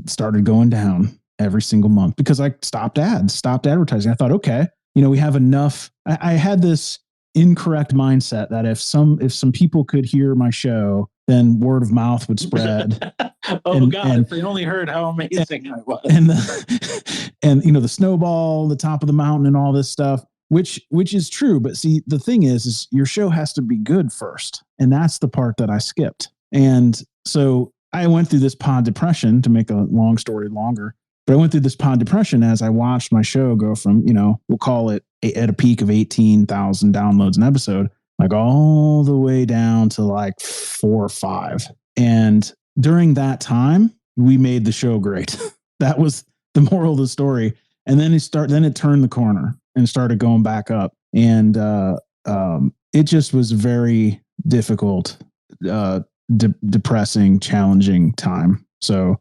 S3: started going down every single month because I stopped advertising. I thought, okay, we have enough. I had this incorrect mindset that if some people could hear my show, then word of mouth would spread.
S6: If they only heard how amazing I was.
S3: And the snowball, the top of the mountain, and all this stuff, which is true. But see, the thing is your show has to be good first, and that's the part that I skipped. And so I went through this pod depression, to make a long story longer. But I went through this pod depression as I watched my show go from, we'll call it at a peak of 18,000 downloads an episode, like all the way down to like 4 or 5. And during that time, we made the show great. That was the moral of the story. And then it turned the corner and started going back up. And it just was a very difficult, depressing, challenging time. So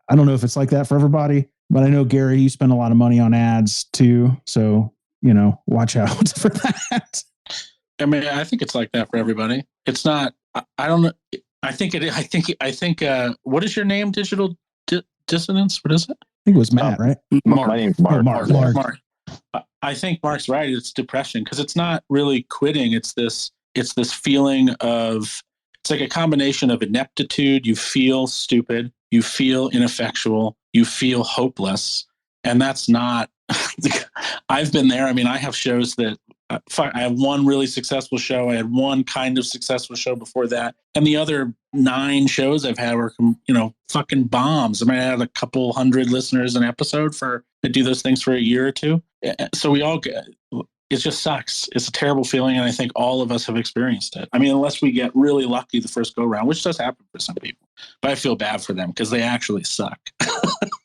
S3: I don't know if it's like that for everybody, but I know, Gary, you spend a lot of money on ads too. So, watch out for that.
S6: I mean, I think it's like that for everybody. It's not, I don't know. I think, what is your name? Digital Dissonance? What is it?
S3: I think it was Matt, right?
S10: My name's Mark.
S6: Mark. I think Mark's right. It's depression, because it's not really quitting. It's this feeling of, it's like a combination of ineptitude. You feel stupid. You feel ineffectual. You feel hopeless. And that's not, I've been there. I mean, I have shows that, I have one really successful show. I had one kind of successful show before that. And the other 9 shows I've had were, fucking bombs. I mean, I had a couple hundred listeners an episode to do those things for a year or two. So we all get, it just sucks. It's a terrible feeling, and I think all of us have experienced it. I mean, unless we get really lucky the first go round, which does happen for some people. But I feel bad for them because they actually suck.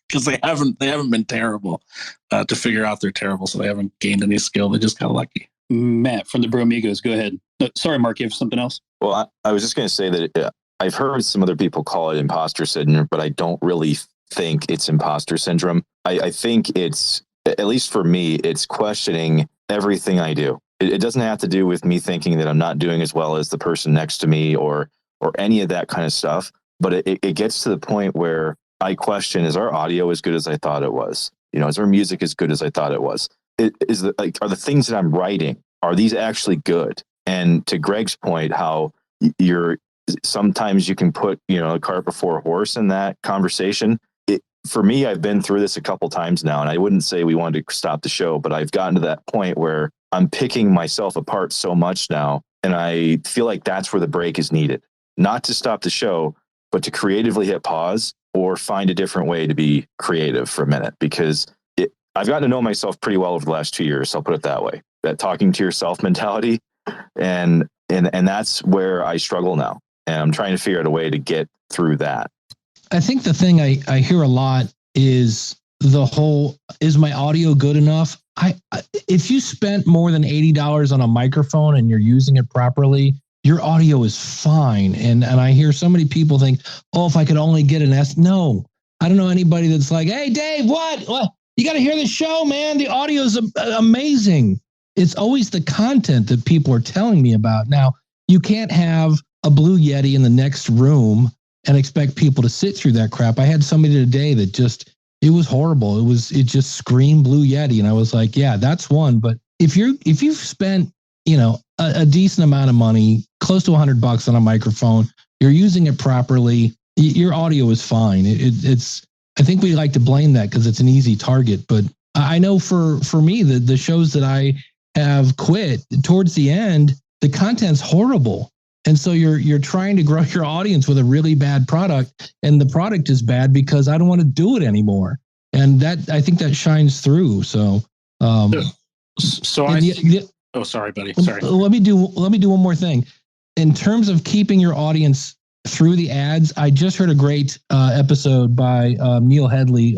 S6: Because they haven't been terrible to figure out they're terrible, so they haven't gained any skill. They just got lucky.
S2: Matt from the Bromigos, go ahead. Sorry, Mark, you have something else?
S10: Well, I was just going to say that I've heard some other people call it imposter syndrome, but I don't really think it's imposter syndrome. I think it's, at least for me, it's questioning everything I do. It doesn't have to do with me thinking that I'm not doing as well as the person next to me or any of that kind of stuff. But it gets to the point where I question, is our audio as good as I thought it was? Is our music as good as I thought it was? Are the things that I'm writing, are these actually good? And to Greg's point, how sometimes you can put, a cart before a horse in that conversation. For me, I've been through this a couple times now, and I wouldn't say we wanted to stop the show, but I've gotten to that point where I'm picking myself apart so much now. And I feel like that's where the break is needed, not to stop the show, but to creatively hit pause or find a different way to be creative for a minute, because I've gotten to know myself pretty well over the last 2 years. I'll put it that way, that talking to yourself mentality. And that's where I struggle now. And I'm trying to figure out a way to get through that.
S5: I think the thing I hear a lot is the whole, is my audio good enough? If you spent more than $80 on a microphone and you're using it properly, your audio is fine. And I hear so many people think, oh, if I could only get an S. No, I don't know anybody that's like, hey, Dave, what? You got to hear the show, man. The audio is amazing. It's always the content that people are telling me about. Now, you can't have a Blue Yeti in the next room and expect people to sit through that crap. I had somebody today that it was horrible. It just screamed Blue Yeti. And I was like, yeah, that's one. But if you've spent, a decent amount of money, close to $100 on a microphone, you're using it properly, your audio is fine. I think we like to blame that because it's an easy target. But I know for me, the shows that I have quit towards the end, the content's horrible. And so you're trying to grow your audience with a really bad product, and the product is bad because I don't want to do it anymore. And I think that shines through. So,
S6: oh, sorry, buddy. Sorry.
S5: Let me do one more thing. In terms of keeping your audience through the ads, I just heard a great episode by Neil Headley,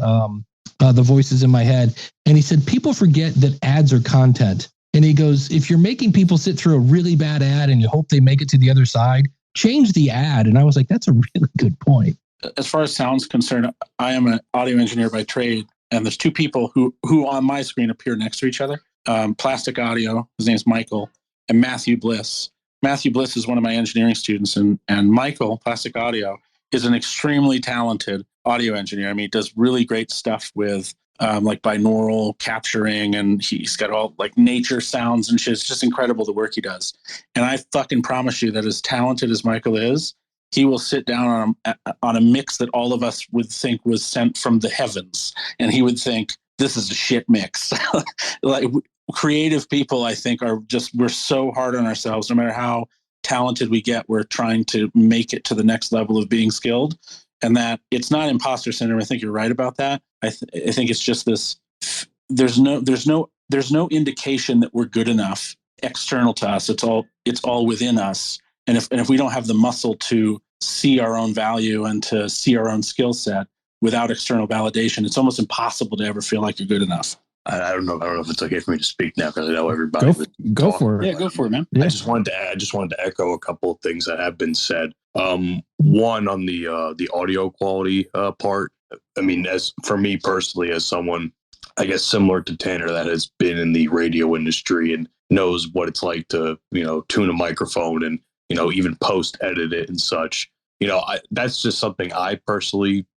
S5: The Voices in My Head. And he said, people forget that ads are content. And he goes, if you're making people sit through a really bad ad and you hope they make it to the other side, change the ad. And I was like, that's a really good point.
S6: As far as sound's concerned, I am an audio engineer by trade. And there's two people who on my screen appear next to each other. Plastic Audio, his name's Michael, and Matthew Bliss. Matthew Bliss is one of my engineering students, and Michael, Plastic Audio, is an extremely talented audio engineer. I mean, he does really great stuff with like binaural capturing, and he's got all like nature sounds and shit. It's just incredible the work he does. And I fucking promise you that as talented as Michael is, he will sit down on a mix that all of us would think was sent from the heavens. And he would think, this is a shit mix. Like creative people, I think, we're so hard on ourselves. No matter how talented we get, we're trying to make it to the next level of being skilled. And that it's not imposter syndrome. I think you're right about that. I think it's just this, there's no indication that we're good enough external to us. It's all within us. And if we don't have the muscle to see our own value and to see our own skill set without external validation, it's almost impossible to ever feel like you're good enough.
S11: I don't know if it's okay for me to speak now because I know everybody.
S3: Go for it.
S2: Yeah, go for it, man.
S3: Yeah.
S11: I just wanted to echo a couple of things that have been said. One on the audio quality part. I mean, as for me personally, as someone, I guess similar to Tanner, that has been in the radio industry and knows what it's like to tune a microphone and even post edit it and such. That's just something I personally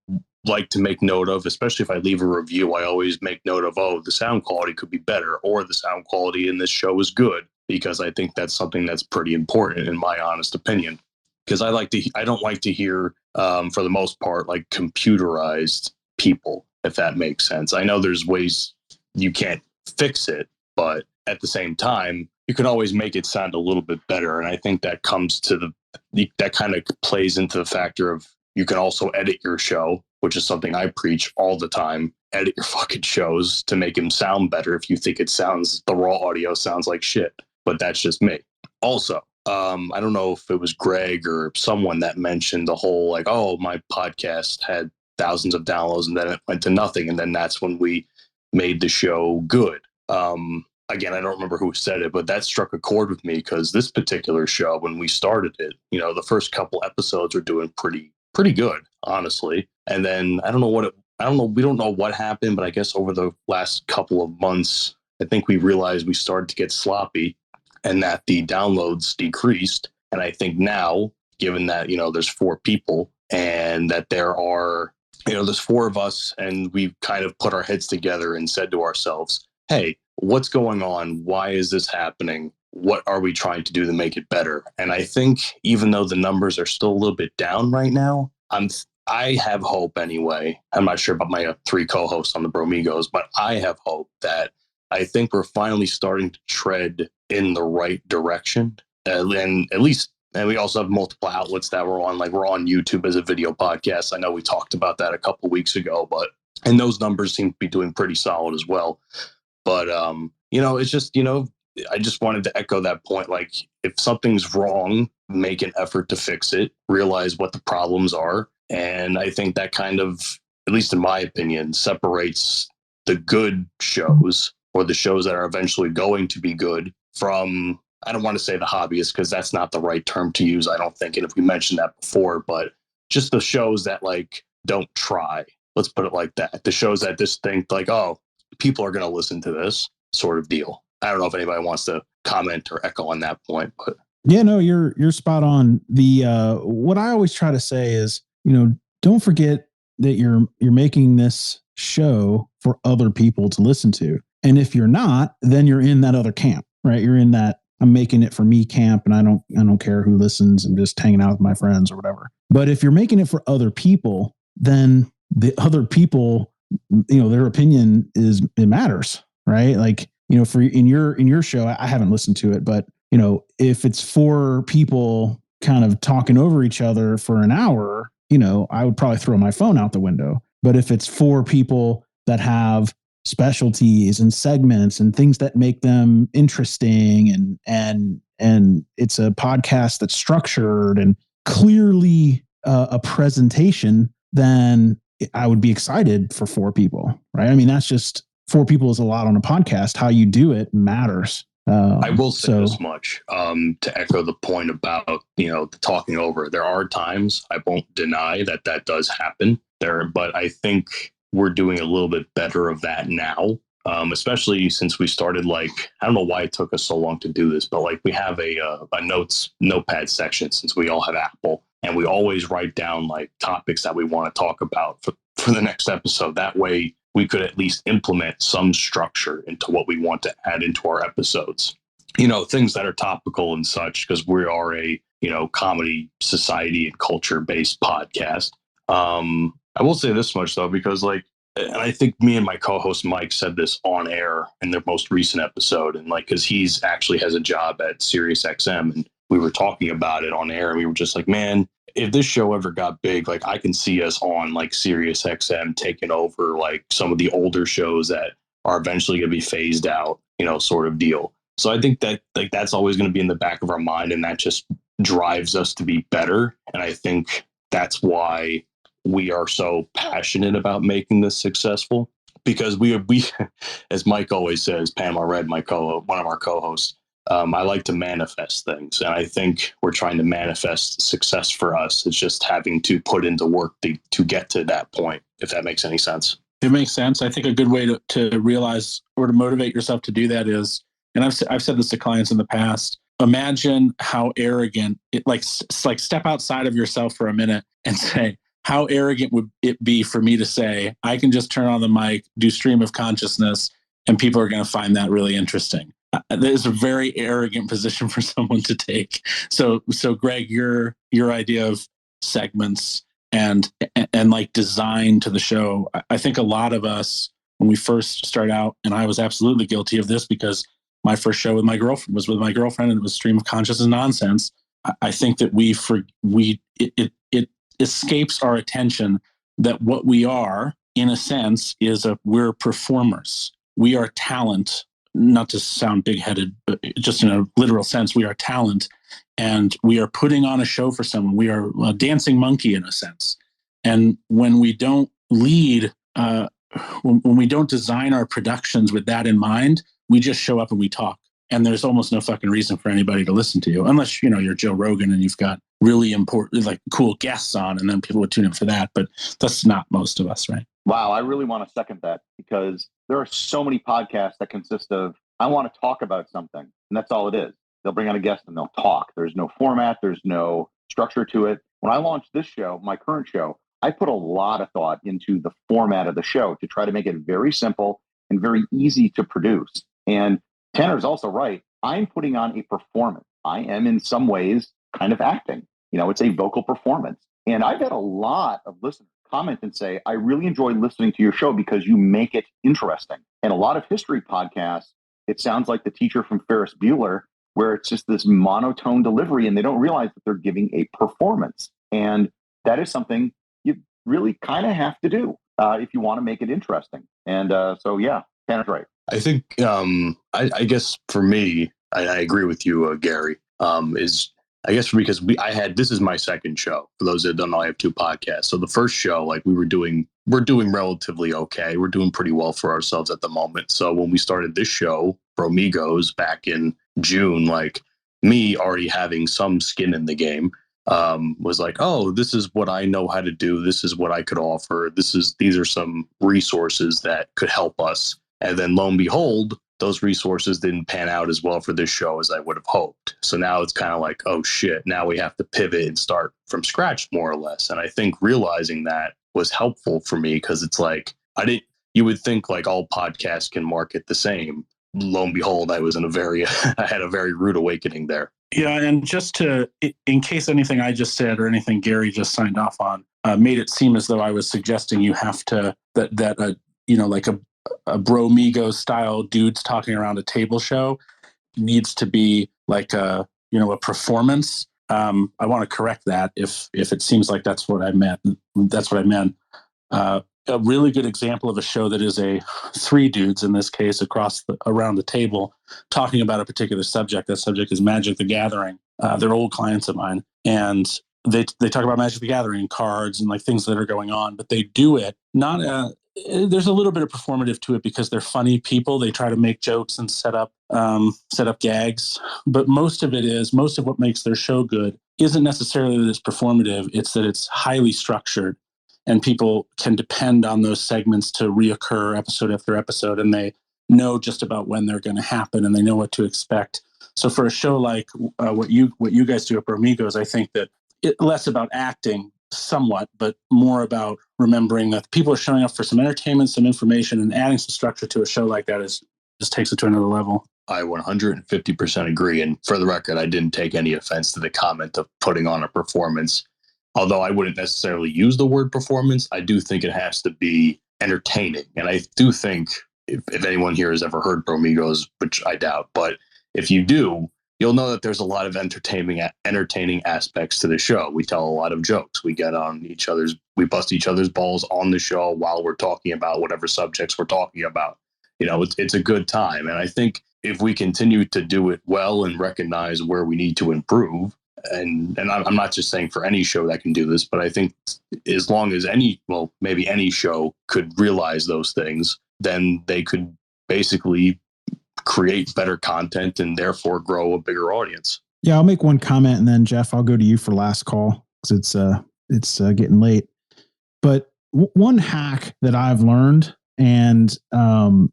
S11: like to make note of, especially if I leave a review. I always make note of, the sound quality could be better, or the sound quality in this show is good, because I think that's something that's pretty important in my honest opinion. Because I don't like to hear, for the most part, like computerized people, if that makes sense. I know there's ways you can't fix it, but at the same time, you can always make it sound a little bit better. And I think that comes to that kind of plays into the factor of you can also edit your show, which is something I preach all the time. Edit your fucking shows to make them sound better if you think the raw audio sounds like shit. But that's just me. Also, I don't know if it was Greg or someone that mentioned the whole like, oh, my podcast had thousands of downloads and then it went to nothing. And then that's when we made the show good. Again, I don't remember who said it, but that struck a chord with me because this particular show, when we started it, the first couple episodes were doing pretty good, honestly. And then we don't know what happened, but I guess over the last couple of months, I think we realized we started to get sloppy and that the downloads decreased. And I think now, given that, there's 4 people and that there's 4 of us and we've kind of put our heads together and said to ourselves, hey, what's going on? Why is this happening? What are we trying to do to make it better? And I think even though the numbers are still a little bit down right now, I have hope anyway. I'm not sure about my 3 co-hosts on the Bromigos, but I have hope that I think we're finally starting to tread in the right direction. And at least, and we also have multiple outlets that we're on. Like we're on YouTube as a video podcast. I know we talked about that a couple of weeks ago, and those numbers seem to be doing pretty solid as well. But, it's just, I just wanted to echo that point. Like if something's wrong, make an effort to fix it, realize what the problems are. And I think that kind of, at least in my opinion, separates the good shows or the shows that are eventually going to be good from, I don't want to say the hobbyists because that's not the right term to use, I don't think. And if we mentioned that before, but just the shows that like don't try, let's put it like that. The shows that just think like, oh, people are going to listen to this sort of deal. I don't know if anybody wants to comment or echo on that point, but
S3: yeah, no, you're spot on. The what I always try to say is, don't forget that you're making this show for other people to listen to. And if you're not, then you're in that other camp, right? You're in that I'm making it for me camp and I don't care who listens. I'm just hanging out with my friends or whatever. But if you're making it for other people, then the other people, their opinion it matters, right? Like, for in your show, I haven't listened to it, but if it's 4 people kind of talking over each other for an hour, I would probably throw my phone out the window. But if it's 4 people that have specialties and segments and things that make them interesting and it's a podcast that's structured and clearly a presentation, then I would be excited for 4 people, right? I mean, that's just 4 people is a lot on a podcast. How you do it matters.
S11: I will say this much to echo the point about, the talking over. There are times, I won't deny that does happen there, but I think we're doing a little bit better of that now, especially since we started, like, I don't know why it took us so long to do this, but like we have a notepad section since we all have Apple, and we always write down like topics that we want to talk about for the next episode. That way we could at least implement some structure into what we want to add into our episodes. Things that are topical and such, because we are a, comedy, society, and culture-based podcast. I will say this much, though, because, like, and I think me and my co-host Mike said this on air in their most recent episode, and, like, because he's actually has a job at Sirius XM, and we were talking about it on air, and we were just like, man, if this show ever got big, like, I can see us on, like, Sirius XM taking over, like, some of the older shows that are eventually going to be phased out, sort of deal. So I think that, like, that's always going to be in the back of our mind, and that just drives us to be better. And I think that's why we are so passionate about making this successful, because we as Mike always says, Pamela Red, one of our co-hosts, I like to manifest things, and I think we're trying to manifest success for us. It's just having to put into work to get to that point, if that makes any sense.
S6: It makes sense. I think a good way to realize or to motivate yourself to do that is, and I've said this to clients in the past, imagine how arrogant it's like step outside of yourself for a minute and say, how arrogant would it be for me to say, I can just turn on the mic, do stream of consciousness, and people are going to find that really interesting. That is a very arrogant position for someone to take. So Greg, your idea of segments and like design to the show, I think a lot of us, when we first start out, and I was absolutely guilty of this because my first show with my girlfriend was with my girlfriend, and it was stream of consciousness nonsense. I think that it escapes our attention that what we are, in a sense, we're performers. We are talent, not to sound big-headed, but just in a literal sense, we are talent, and we are putting on a show for someone. We are a dancing monkey in a sense. And when we don't lead, when we don't design our productions with that in mind, we just show up and we talk. And there's almost no fucking reason for anybody to listen to you, unless, you're Joe Rogan and you've got really important, like cool guests on, and then people would tune in for that. But that's not most of us, right?
S9: Wow, I really want to second that, because there are so many podcasts that consist of, I want to talk about something, and that's all it is. They'll bring on a guest and they'll talk. There's no format. There's no structure to it. When I launched this show, my current show, I put a lot of thought into the format of the show to try to make it very simple and very easy to produce. And Tanner's also right. I'm putting on a performance. I am in some ways kind of acting. It's a vocal performance. And I've had a lot of listeners comment and say, I really enjoy listening to your show because you make it interesting. And a lot of history podcasts, it sounds like the teacher from Ferris Bueller, where it's just this monotone delivery and they don't realize that they're giving a performance. And that is something you really kind of have to do if you want to make it interesting. And so, yeah, Tanner's right.
S11: I think, I guess for me, I agree with you, Gary, because this is my second show. For those that don't know, I have two podcasts. So the first show, we're doing relatively okay. We're doing pretty well for ourselves at the moment. So when we started this show, Bromigos, back in June, me already having some skin in the game, was like, oh, this is what I know how to do. This is what I could offer. These are some resources that could help us. And then lo and behold, those resources didn't pan out as well for this show as I would have hoped. So now it's kind of like, oh shit, now we have to pivot and start from scratch more or less. And I think realizing that was helpful for me, because it's like, you would think all podcasts can market the same. Lo and behold, I had a very rude awakening there.
S6: Yeah. And just in case anything I just said or anything Gary just signed off on, made it seem as though I was suggesting you have to, a Bromigo style dudes talking around a table show needs to be a performance. I want to correct that if it seems like that's what I meant. That's what I meant. A really good example of a show that is three dudes in this case around the table talking about a particular subject. That subject is Magic the Gathering. They're old clients of mine, and they talk about Magic the Gathering cards and things that are going on, but they do it not. There's a little bit of performative to it because they're funny people. They try to make jokes and set up gags, but most of what makes their show good isn't necessarily that it's performative. It's that it's highly structured, and people can depend on those segments to reoccur episode after episode, and they know just about when they're going to happen, and they know what to expect. So for a show like what you guys do at Bromigos, I think that less about acting somewhat, but more about remembering that people are showing up for some entertainment, some information, and adding some structure to a show like that just takes it to another level.
S11: I 150% agree. And for the record, I didn't take any offense to the comment of putting on a performance. Although I wouldn't necessarily use the word performance, I do think it has to be entertaining. And I do think if anyone here has ever heard Bromigos, which I doubt, but if you do, you'll know that there's a lot of entertaining aspects to the show. We tell a lot of jokes. We we bust each other's balls on the show while we're talking about whatever subjects we're talking about. It's a good time. And I think if we continue to do it well and recognize where we need to improve, and I'm not just saying for any show that can do this, but I think as long as maybe any show could realize those things, then they could basically create better content and therefore grow a bigger audience.
S3: Yeah, I'll make one comment, and then Jeff, I'll go to you for last call because it's getting late. But one hack that I've learned, and I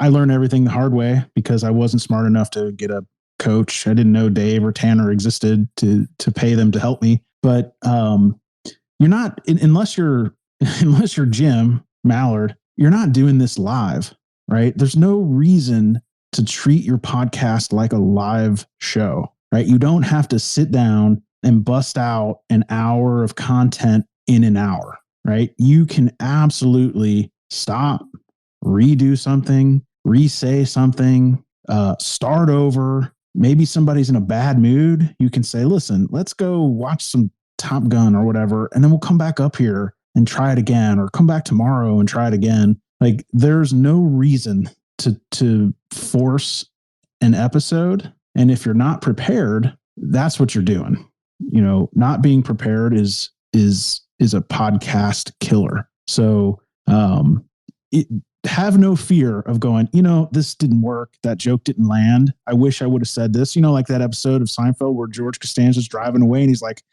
S3: learned everything the hard way because I wasn't smart enough to get a coach. I didn't know Dave or Tanner existed to pay them to help me. But you're not unless you're Jim Mallard, you're not doing this live. Right? There's no reason to treat your podcast like a live show, right? You don't have to sit down and bust out an hour of content in an hour, right? You can absolutely stop, redo something, re-say something, start over. Maybe somebody's in a bad mood. You can say, listen, let's go watch some Top Gun or whatever, and then we'll come back up here and try it again, or come back tomorrow and try it again. Like, there's no reason to force an episode. And if you're not prepared, that's what you're doing. Not being prepared is a podcast killer. So have no fear of going, this didn't work. That joke didn't land. I wish I would have said this, like that episode of Seinfeld where George Costanza's driving away and he's like,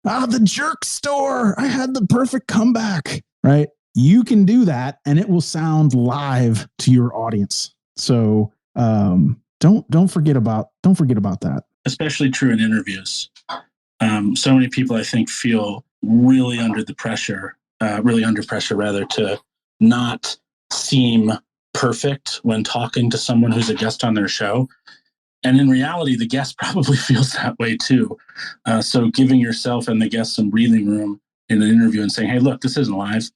S3: the jerk store. I had the perfect comeback, right? You can do that and it will sound live to your audience. So don't forget about that.
S6: Especially true in interviews. So many people, I think, feel really under pressure rather, to not seem perfect when talking to someone who's a guest on their show. And in reality, the guest probably feels that way too. So giving yourself and the guest some breathing room in an interview and saying, hey, look, this isn't live.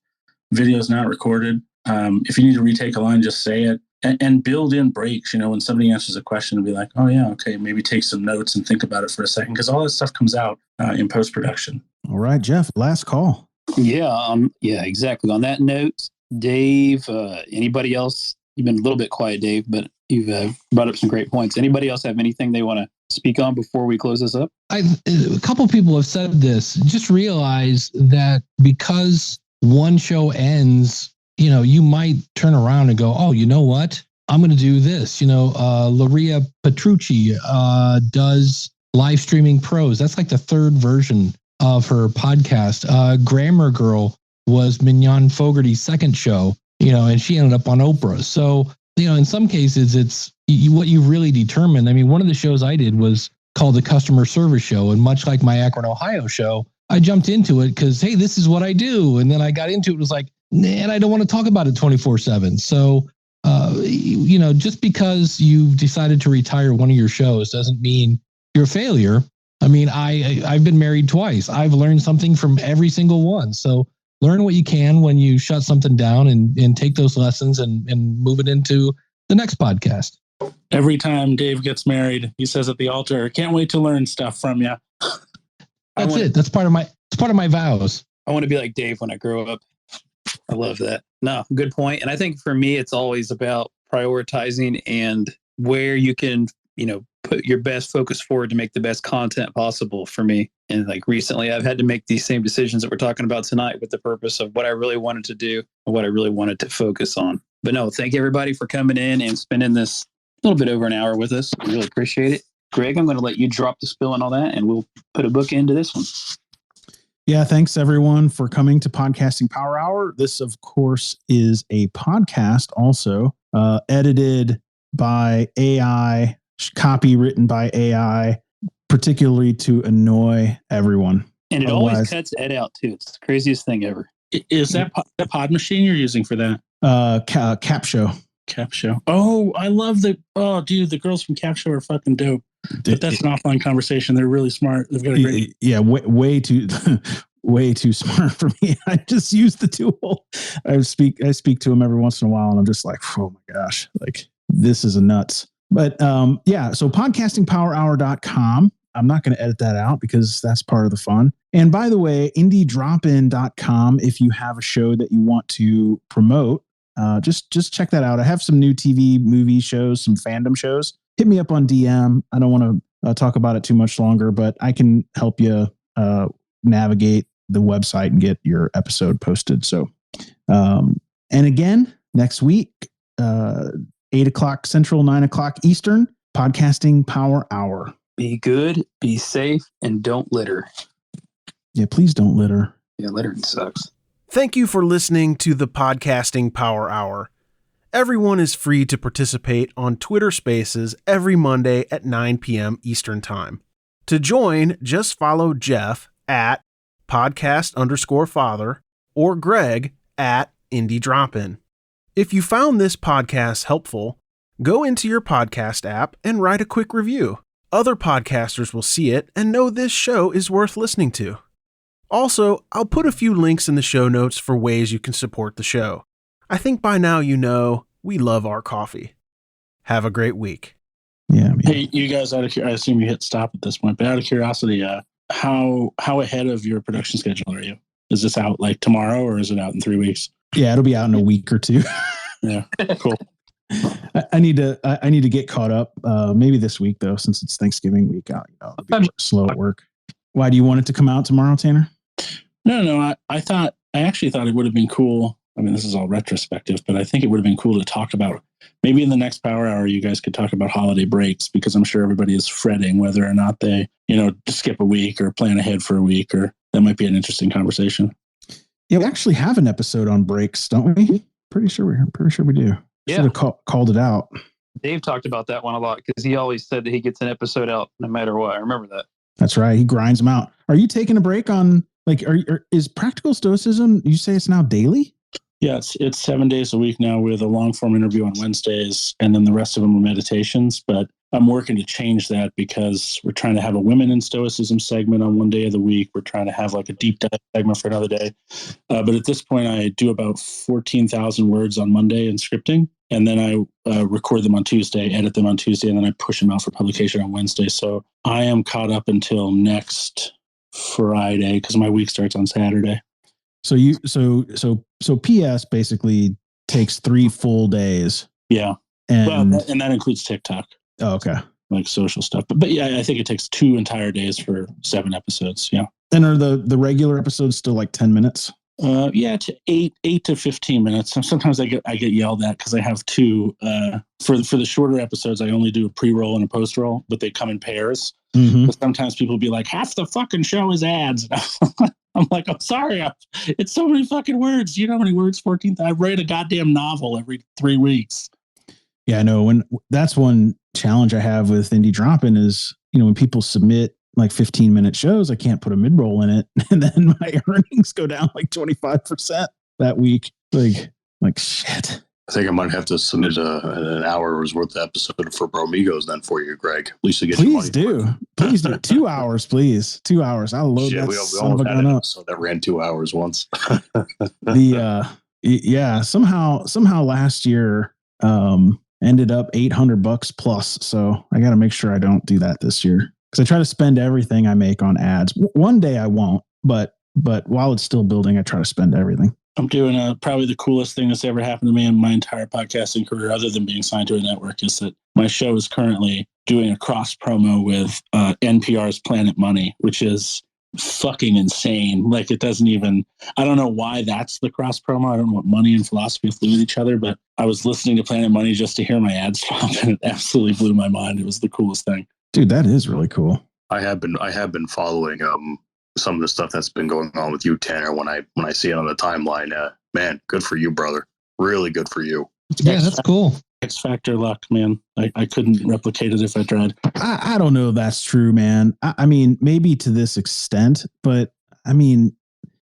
S6: Video's not recorded. If you need to retake a line, just say it. And build in breaks, when somebody answers a question, and be like, oh yeah, okay, maybe take some notes and think about it for a second, because all this stuff comes out in post-production.
S3: All right, Jeff, last call.
S2: Yeah, exactly. On that note, Dave, anybody else? You've been a little bit quiet, Dave, but you've brought up some great points. Anybody else have anything they want to speak on before we close this up?
S5: A couple of people have said this. Just realize that because one show ends, you might turn around and go, oh, you know what? I'm going to do this. Laria Petrucci does live streaming pros. That's like the third version of her podcast. Grammar Girl was Mignon Fogarty's second show, and she ended up on Oprah. So, in some cases, it's what you really determine. I mean, one of the shows I did was called the Customer Service Show. And much like my Akron, Ohio show, I jumped into it because, hey, this is what I do. And then I got into it, was like, and I don't want to talk about it 24/7. So, just because you've decided to retire one of your shows doesn't mean you're a failure. I mean, I've been married twice. I've learned something from every single one. So learn what you can when you shut something down, and take those lessons and move it into the next podcast.
S6: Every time Dave gets married, he says at the altar, can't wait to learn stuff from you.
S5: That's it. That's part of my vows.
S2: I want to be like Dave when I grow up. I love that. No, good point. And I think for me, it's always about prioritizing and where you can, put your best focus forward to make the best content possible for me. And like recently, I've had to make these same decisions that we're talking about tonight with the purpose of what I really wanted to do and what I really wanted to focus on. But no, thank everybody for coming in and spending this little bit over an hour with us. I really appreciate it. Greg, I'm going to let you drop the spill and all that, and we'll put a book into this one.
S3: Yeah, thanks everyone for coming to Podcasting Power Hour. This, of course, is a podcast also edited by AI, copy written by AI, particularly to annoy everyone.
S2: And it always cuts Ed out too. It's the craziest thing ever.
S6: Is that the pod machine you're using for that?
S3: Capshow.
S6: Capshow. Oh, I love the girls from Capshow are fucking dope. But that's an offline conversation. They're really smart. They've got a great.
S3: Yeah, way too smart for me. I just use the tool. I speak to them every once in a while, and I'm just like, oh my gosh, like this is a nuts. But so podcastingpowerhour.com. I'm not going to edit that out because that's part of the fun. And by the way, indiedropin.com. If you have a show that you want to promote, just check that out. I have some new TV, movie shows, some fandom shows. Hit me up on DM. I don't want to talk about it too much longer, but I can help you navigate the website and get your episode posted. So, and again, next week, 8:00 Central, 9:00 Eastern, Podcasting Power Hour.
S2: Be good, be safe, and don't litter.
S3: Yeah, please don't litter.
S2: Yeah, littering sucks.
S1: Thank you for listening to the Podcasting Power Hour. Everyone is free to participate on Twitter Spaces every Monday at 9 p.m. Eastern Time. To join, just follow Jeff at podcast_father or Greg at IndieDropin. If you found this podcast helpful, go into your podcast app and write a quick review. Other podcasters will see it and know this show is worth listening to. Also, I'll put a few links in the show notes for ways you can support the show. I think by now you know we love our coffee. Have a great week.
S3: Yeah.
S6: Hey, you guys, I assume you hit stop at this point, but out of curiosity, how ahead of your production schedule are you? Is this out like tomorrow or is it out in 3 weeks?
S3: Yeah, it'll be out in a week or two.
S6: Yeah, cool.
S3: I need to get caught up. Maybe this week though, since it's Thanksgiving week. I'll be slow at work. Why do you want it to come out tomorrow, Tanner?
S6: No. I actually thought it would have been cool. I mean, this is all retrospective, but I think it would have been cool to talk about maybe in the next Power Hour, you guys could talk about holiday breaks, because I'm sure everybody is fretting whether or not they, skip a week or plan ahead for a week, or that might be an interesting conversation.
S3: Yeah, we actually have an episode on breaks, don't we? Pretty sure we do.
S2: Yeah.
S3: Should have called it out.
S2: Dave talked about that one a lot because he always said that he gets an episode out no matter what. I remember that.
S3: That's right. He grinds them out. Are you taking a break on is Practical Stoicism? You say it's now daily?
S6: Yeah, it's 7 days a week now with a long form interview on Wednesdays, and then the rest of them are meditations. But I'm working to change that because we're trying to have a Women in Stoicism segment on one day of the week. We're trying to have like a deep dive segment for another day. But at this point, I do about 14,000 words on Monday in scripting, and then I record them on Tuesday, edit them on Tuesday, and then I push them out for publication on Wednesday. So I am caught up until next Friday because my week starts on Saturday.
S3: So PS basically takes 3 full days.
S6: Yeah. And that includes TikTok.
S3: Oh, okay.
S6: Like social stuff. But yeah, I think it takes 2 entire days for 7 episodes. Yeah.
S3: And are the regular episodes still like 10 minutes?
S6: Yeah, to 8 to 15 minutes. Sometimes I get yelled at because I have 2. For the shorter episodes, I only do a pre-roll and a post-roll, but they come in pairs.
S3: Mm-hmm.
S6: But sometimes people be like, half the fucking show is ads. I'm like, I'm sorry. It's so many fucking words. You know how many words? 14. I write a goddamn novel every 3 weeks.
S3: Yeah, I know. That's one challenge I have with Indie Dropping is, when people submit like 15-minute shows, I can't put a mid-roll in it. And then my earnings go down like 25% that week. Like shit.
S11: I think I might have to submit an hour's worth of episode for Bromigos then for you, Greg. At least to get
S3: Please do. 2 hours, please. 2 hours. I'll load that.
S11: We almost had an episode that ran 2 hours once.
S3: Somehow last year ended up $800 plus. So I got to make sure I don't do that this year because I try to spend everything I make on ads. One day I won't, but while it's still building, I try to spend everything.
S6: I'm doing probably the coolest thing that's ever happened to me in my entire podcasting career, other than being signed to a network, is that my show is currently doing a cross promo with NPR's Planet Money, which is fucking insane. Like it doesn't even, I don't know why that's the cross promo. I don't know what money and philosophy have to do with each other, but I was listening to Planet Money just to hear my ads pop, and it absolutely blew my mind. It was the coolest thing.
S3: Dude, that is really cool.
S11: I have been following some of the stuff that's been going on with you, Tanner. When I see it on the timeline, man, good for you, brother. Really good for you.
S5: Yeah, that's cool.
S6: X Factor luck, man. I couldn't replicate it if I tried.
S3: I don't know if that's true, man. I mean, maybe to this extent, but I mean,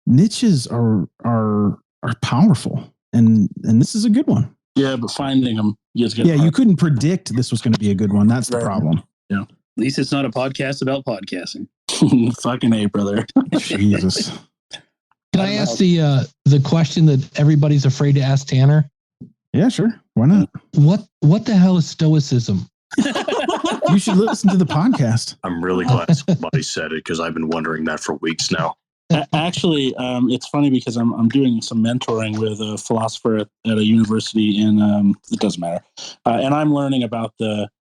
S3: niches are powerful, and this is a good one.
S6: Yeah, but finding them, you
S3: couldn't predict this was going to be a good one. That's the problem.
S6: Yeah.
S2: At least it's not a podcast about podcasting.
S6: Fucking A, brother.
S3: Jesus.
S5: Can I ask the question that everybody's afraid to ask Tanner?
S3: Yeah, sure. Why not?
S5: What the hell is stoicism?
S3: You should listen to the podcast.
S11: I'm really glad somebody said it because I've been wondering that for weeks now.
S6: Actually, it's funny because I'm doing some mentoring with a philosopher at a university in, it doesn't matter. And I'm learning about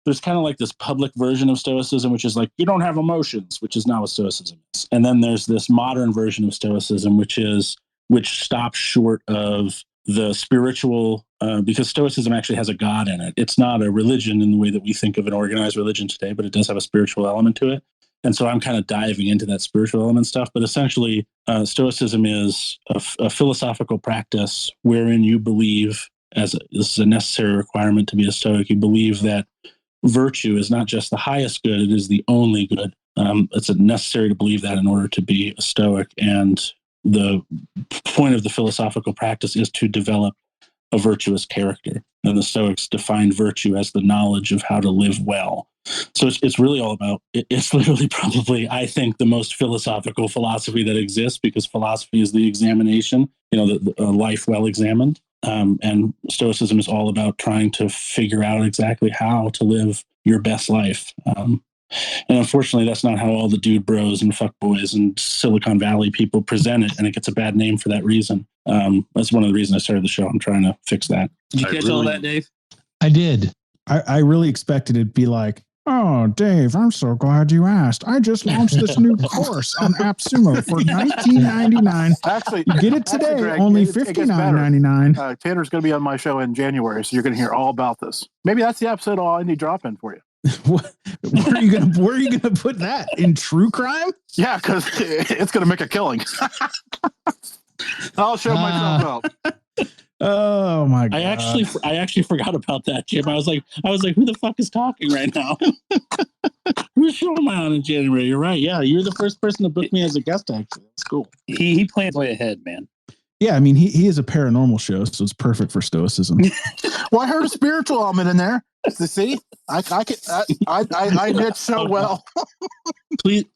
S6: there's kind of like this public version of Stoicism, which is like, you don't have emotions, which is not what Stoicism is. And then there's this modern version of Stoicism, which stops short of the spiritual, because Stoicism actually has a God in it. It's not a religion in the way that we think of an organized religion today, but it does have a spiritual element to it. And so I'm kind of diving into that spiritual element stuff. But essentially, Stoicism is a philosophical practice wherein you believe, this is a necessary requirement to be a Stoic, you believe that virtue is not just the highest good, it is the only good. It's necessary to believe that in order to be a Stoic. And the point of the philosophical practice is to develop a virtuous character. And the Stoics defined virtue as the knowledge of how to live well. So it's really all about, it's literally probably, I think, the most philosophical philosophy that exists, because philosophy is the examination, the life well examined. And Stoicism is all about trying to figure out exactly how to live your best life. And unfortunately, that's not how all the dude bros and fuck boys and Silicon Valley people present it, and it gets a bad name for that reason. That's one of the reasons I started the show. I'm trying to fix that.
S2: Did you catch all that, Dave?
S5: I did.
S3: I really expected it to be like, oh, Dave, I'm so glad you asked. I just launched this new course on AppSumo for $19.99.
S4: Actually,
S3: You get it today,
S4: actually, Greg,
S3: only
S4: it gets better.
S3: $59.99.
S4: Tanner's going to be on my show in January, so you're going to hear all about this. Maybe that's the episode I need drop in for you.
S3: Where are you gonna put that? In true crime?
S4: Yeah, because it's going to make a killing. I'll show myself out.
S3: Oh my god!
S6: I actually forgot about that, Jim. I was like, who the fuck is talking right now? Whose show am I on in January? You're right. Yeah, you're the first person to book me as a guest. Actually, that's cool.
S2: He plans way ahead, man.
S3: Yeah, I mean, he is a paranormal show, so it's perfect for stoicism.
S4: Well, I heard a spiritual element in there. See, I did so well.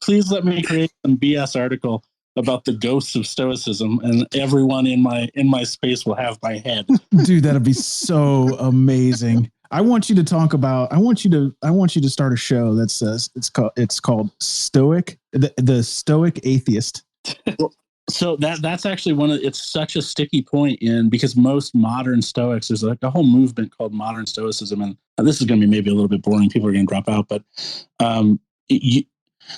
S6: Please let me create some BS article about the ghosts of stoicism, and everyone in my space will have my head.
S3: Dude, that'd be so amazing. I want you to talk about. I want you to start a show that says it's called Stoic, the Stoic Atheist.
S6: So that's actually it's such a sticky point because most modern Stoics, there's like a whole movement called modern Stoicism, and this is going to be maybe a little bit boring. People are going to drop out, but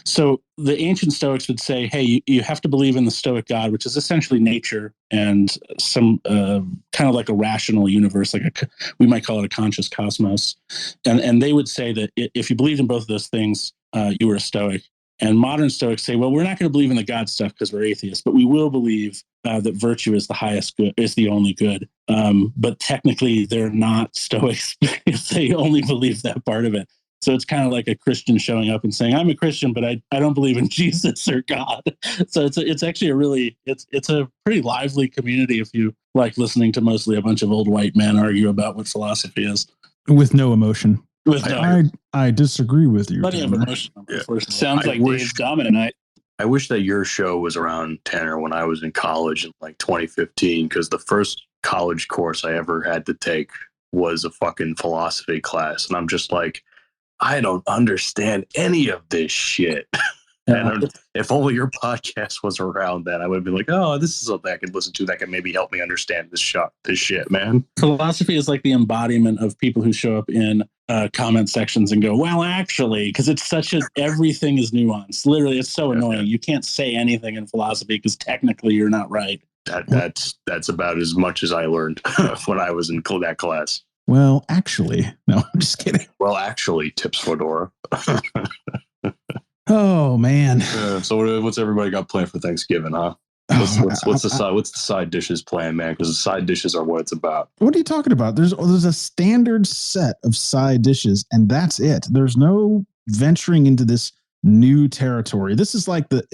S6: so the ancient Stoics would say, hey, you have to believe in the Stoic God, which is essentially nature and some kind of like a rational universe, we might call it a conscious cosmos. And they would say that if you believed in both of those things, you were a Stoic. And modern Stoics say, well, we're not going to believe in the God stuff because we're atheists, but we will believe that virtue is the highest good, is the only good. But technically, they're not Stoics if they only believe that part of it. So it's kind of like a Christian showing up and saying, I'm a Christian, but I don't believe in Jesus or God. So it's actually it's a pretty lively community if you like listening to mostly a bunch of old white men argue about what philosophy is.
S3: With no emotion. I disagree with you.
S6: Plenty of emotion.
S11: Yeah.
S2: Sounds like Dave's dominant night.
S11: I wish that your show was around, Tanner, when I was in college in like 2015, because the first college course I ever had to take was a fucking philosophy class. And I'm just like, I don't understand any of this shit. And if only your podcast was around then, I would be like, oh, this is something I could listen to that can maybe help me understand this shit, man.
S6: Philosophy is like the embodiment of people who show up in comment sections and go, well, actually, because it's everything is nuanced. Literally, it's so annoying. You can't say anything in philosophy because technically you're not right.
S11: That's about as much as I learned when I was in that class.
S3: Well, actually, no, I'm just kidding.
S11: Well, actually, tips Fedora.
S3: Oh man.
S11: So what's everybody got planned for Thanksgiving, huh? What's the side dishes plan, man? Because the side dishes are what it's about.
S3: What are you talking about? There's a standard set of side dishes, and that's it. There's no venturing into this new territory. This is like the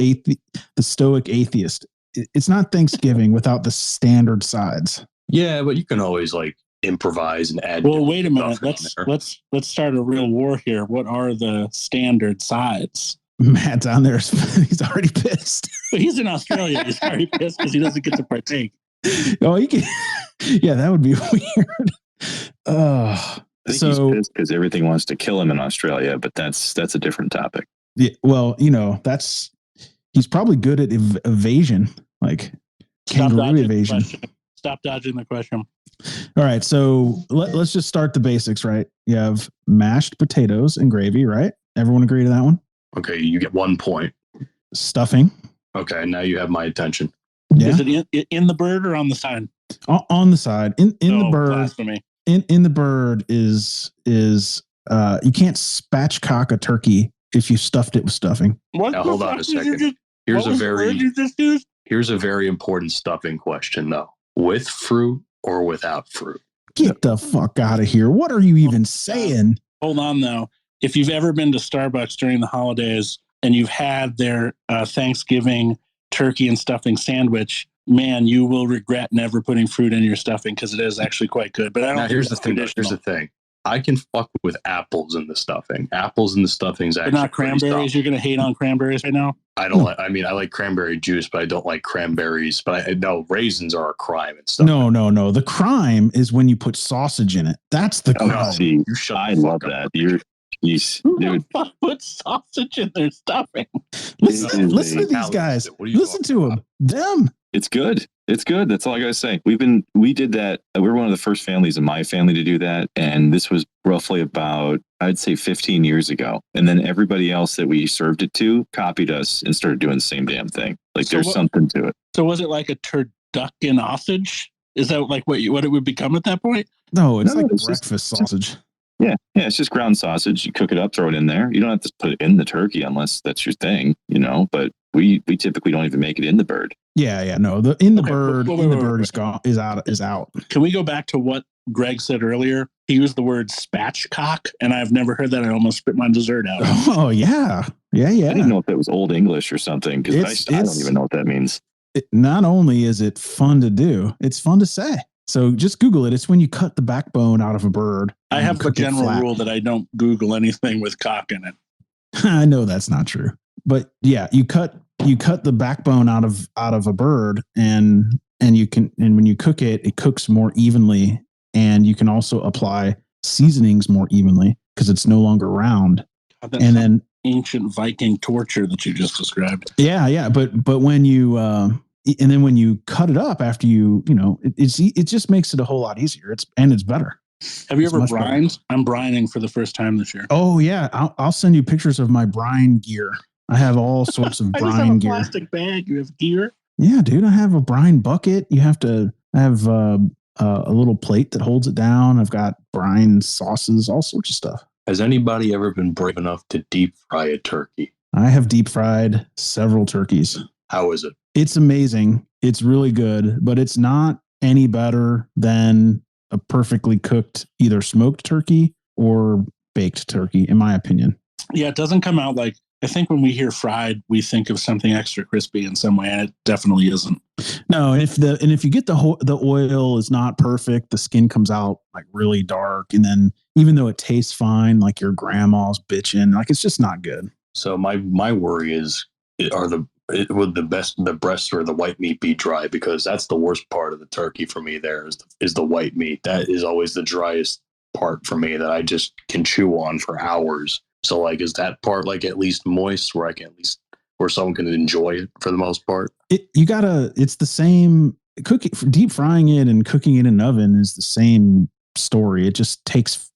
S3: Stoic atheist. It's not Thanksgiving without the standard sides.
S11: Yeah, but you can always like improvise and add.
S6: Well, wait a minute. Let's start a real war here. What are the standard sides?
S3: Matt's on there. He's already pissed.
S6: But he's in Australia. He's already pissed because he doesn't get to partake.
S3: Oh, he can. Yeah, that would be weird.
S10: I think he's pissed because everything wants to kill him in Australia, but that's a different topic.
S3: Yeah, well, he's probably good at evasion, like kangaroo evasion.
S6: Stop dodging the question.
S3: All right, so let's just start the basics, right? You have mashed potatoes and gravy, right? Everyone agree to that one?
S11: Okay, you get 1 point.
S3: Stuffing.
S11: Okay, now you have my attention.
S3: Yeah.
S6: Is it in the bird or on the side?
S3: On the side. In the bird.
S6: Blasphemy.
S3: In the bird is you can't spatchcock a turkey if you stuffed it with stuffing.
S6: What?
S11: Now hold on a second. Here's a very important stuffing question though. With fruit or without fruit?
S3: Get the fuck out of here. What are you even saying?
S6: Hold on though. If you've ever been to Starbucks during the holidays and you've had their Thanksgiving turkey and stuffing sandwich, man, you will regret never putting fruit in your stuffing because it is actually quite good. But I don't.
S11: Now, here's the thing. I can fuck with apples in the stuffing. Apples in the stuffing's actually.
S6: But not cranberries. You're going to hate on cranberries right now.
S11: I don't like. I mean, I like cranberry juice, but I don't like cranberries. But I know raisins are a crime and stuff.
S3: No. The crime is when you put sausage in it. That's the crime.
S10: See, I love that. Jeez,
S6: Who the
S10: dude.
S6: fuck put sausage in their stuffing?
S3: Listen to these guys. Listen to them. Them.
S10: It's good. It's good. That's all I gotta say. We did that. We were one of the first families in my family to do that. And this was roughly about, I'd say 15 years ago. And then everybody else that we served it to copied us and started doing the same damn thing. Like there's something to it.
S6: So was it like a turducken sausage? Is that like what it would become at that point?
S3: No, it's like breakfast sausage.
S10: Yeah, it's just ground sausage. You cook it up, throw it in there. You don't have to put it in the turkey unless that's your thing, but we typically don't even make it in the bird.
S3: Yeah, no. The bird is out.
S6: Can we go back to what Greg said earlier? He used the word spatchcock, and I've never heard that. I almost spit my dessert out.
S3: Oh yeah.
S10: I didn't know if that was Old English or something because I don't even know what that means.
S3: Not only is it fun to do, it's fun to say. So just Google it. It's when you cut the backbone out of a bird.
S6: I have the general rule that I don't Google anything with cock in it.
S3: I know that's not true, but yeah, you cut the backbone out of a bird, and when you cook it, it cooks more evenly, and you can also apply seasonings more evenly because it's no longer round.
S6: God, and then ancient Viking torture that you just described.
S3: Yeah, but when you and then when you cut it up after it just makes it a whole lot easier. It's better.
S6: Have you ever brined? I'm brining for the first time this year.
S3: Oh yeah, I'll send you pictures of my brine gear. I have all sorts of brine gear.
S6: Plastic bag. You have gear.
S3: Yeah, dude. I have a brine bucket. I have a little plate that holds it down. I've got brine sauces, all sorts of stuff.
S11: Has anybody ever been brave enough to deep fry a turkey?
S3: I have deep fried several turkeys.
S11: How is it?
S3: It's amazing. It's really good, but it's not any better than a perfectly cooked either smoked turkey or baked turkey, in my opinion.
S6: Yeah, it doesn't come out like, I think when we hear fried, we think of something extra crispy in some way, and it definitely isn't.
S3: No, and if you get the oil is not perfect, the skin comes out like really dark, and then even though it tastes fine, like your grandma's bitching, like it's just not good.
S11: So my worry is, would the breast or the white meat be dry? Because that's the worst part of the turkey for me. There is the white meat. That is always the driest part for me that I just can chew on for hours. So like, is that part like at least moist where where someone can enjoy it for the most part?
S3: It's the same cooking, deep frying it and cooking it in an oven is the same story. It's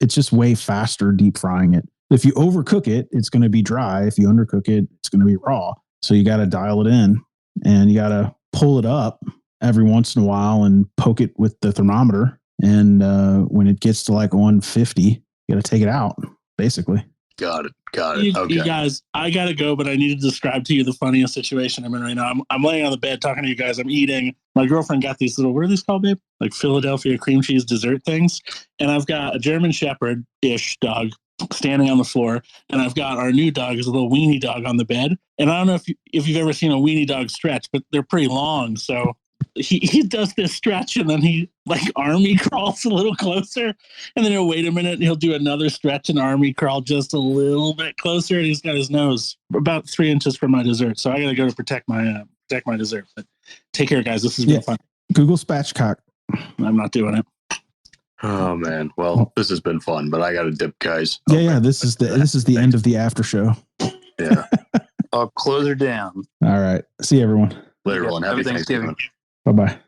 S3: just way faster deep frying it. If you overcook it, it's going to be dry. If you undercook it, it's going to be raw. So you got to dial it in, and you got to pull it up every once in a while and poke it with the thermometer. And when it gets to like 150, you got to take it out, basically.
S11: Got it. Okay.
S6: You guys, I got to go, but I need to describe to you the funniest situation I'm in right now. I'm laying on the bed talking to you guys. I'm eating. My girlfriend got these little, what are these called, babe? Like Philadelphia cream cheese dessert things. And I've got a German Shepherd-ish dog standing on the floor, and I've got our new dog is a little weenie dog on the bed. And I don't know if you've ever seen a weenie dog stretch, but they're pretty long. So he does this stretch, and then he like army crawls a little closer, and then he'll wait a minute and he'll do another stretch and army crawl just a little bit closer, and he's got his nose about 3 inches from my dessert. So I got to go to protect my dessert. But take care, guys. This has been fun.
S3: Google spatchcock.
S6: I'm not doing it.
S11: Oh man, well, this has been fun, but I got to dip, guys.
S3: Yeah. This is the end of the after show.
S11: Yeah,
S2: I'll close her down.
S3: All right. See you, everyone.
S11: Later on. Happy Thanksgiving.
S3: Bye-bye.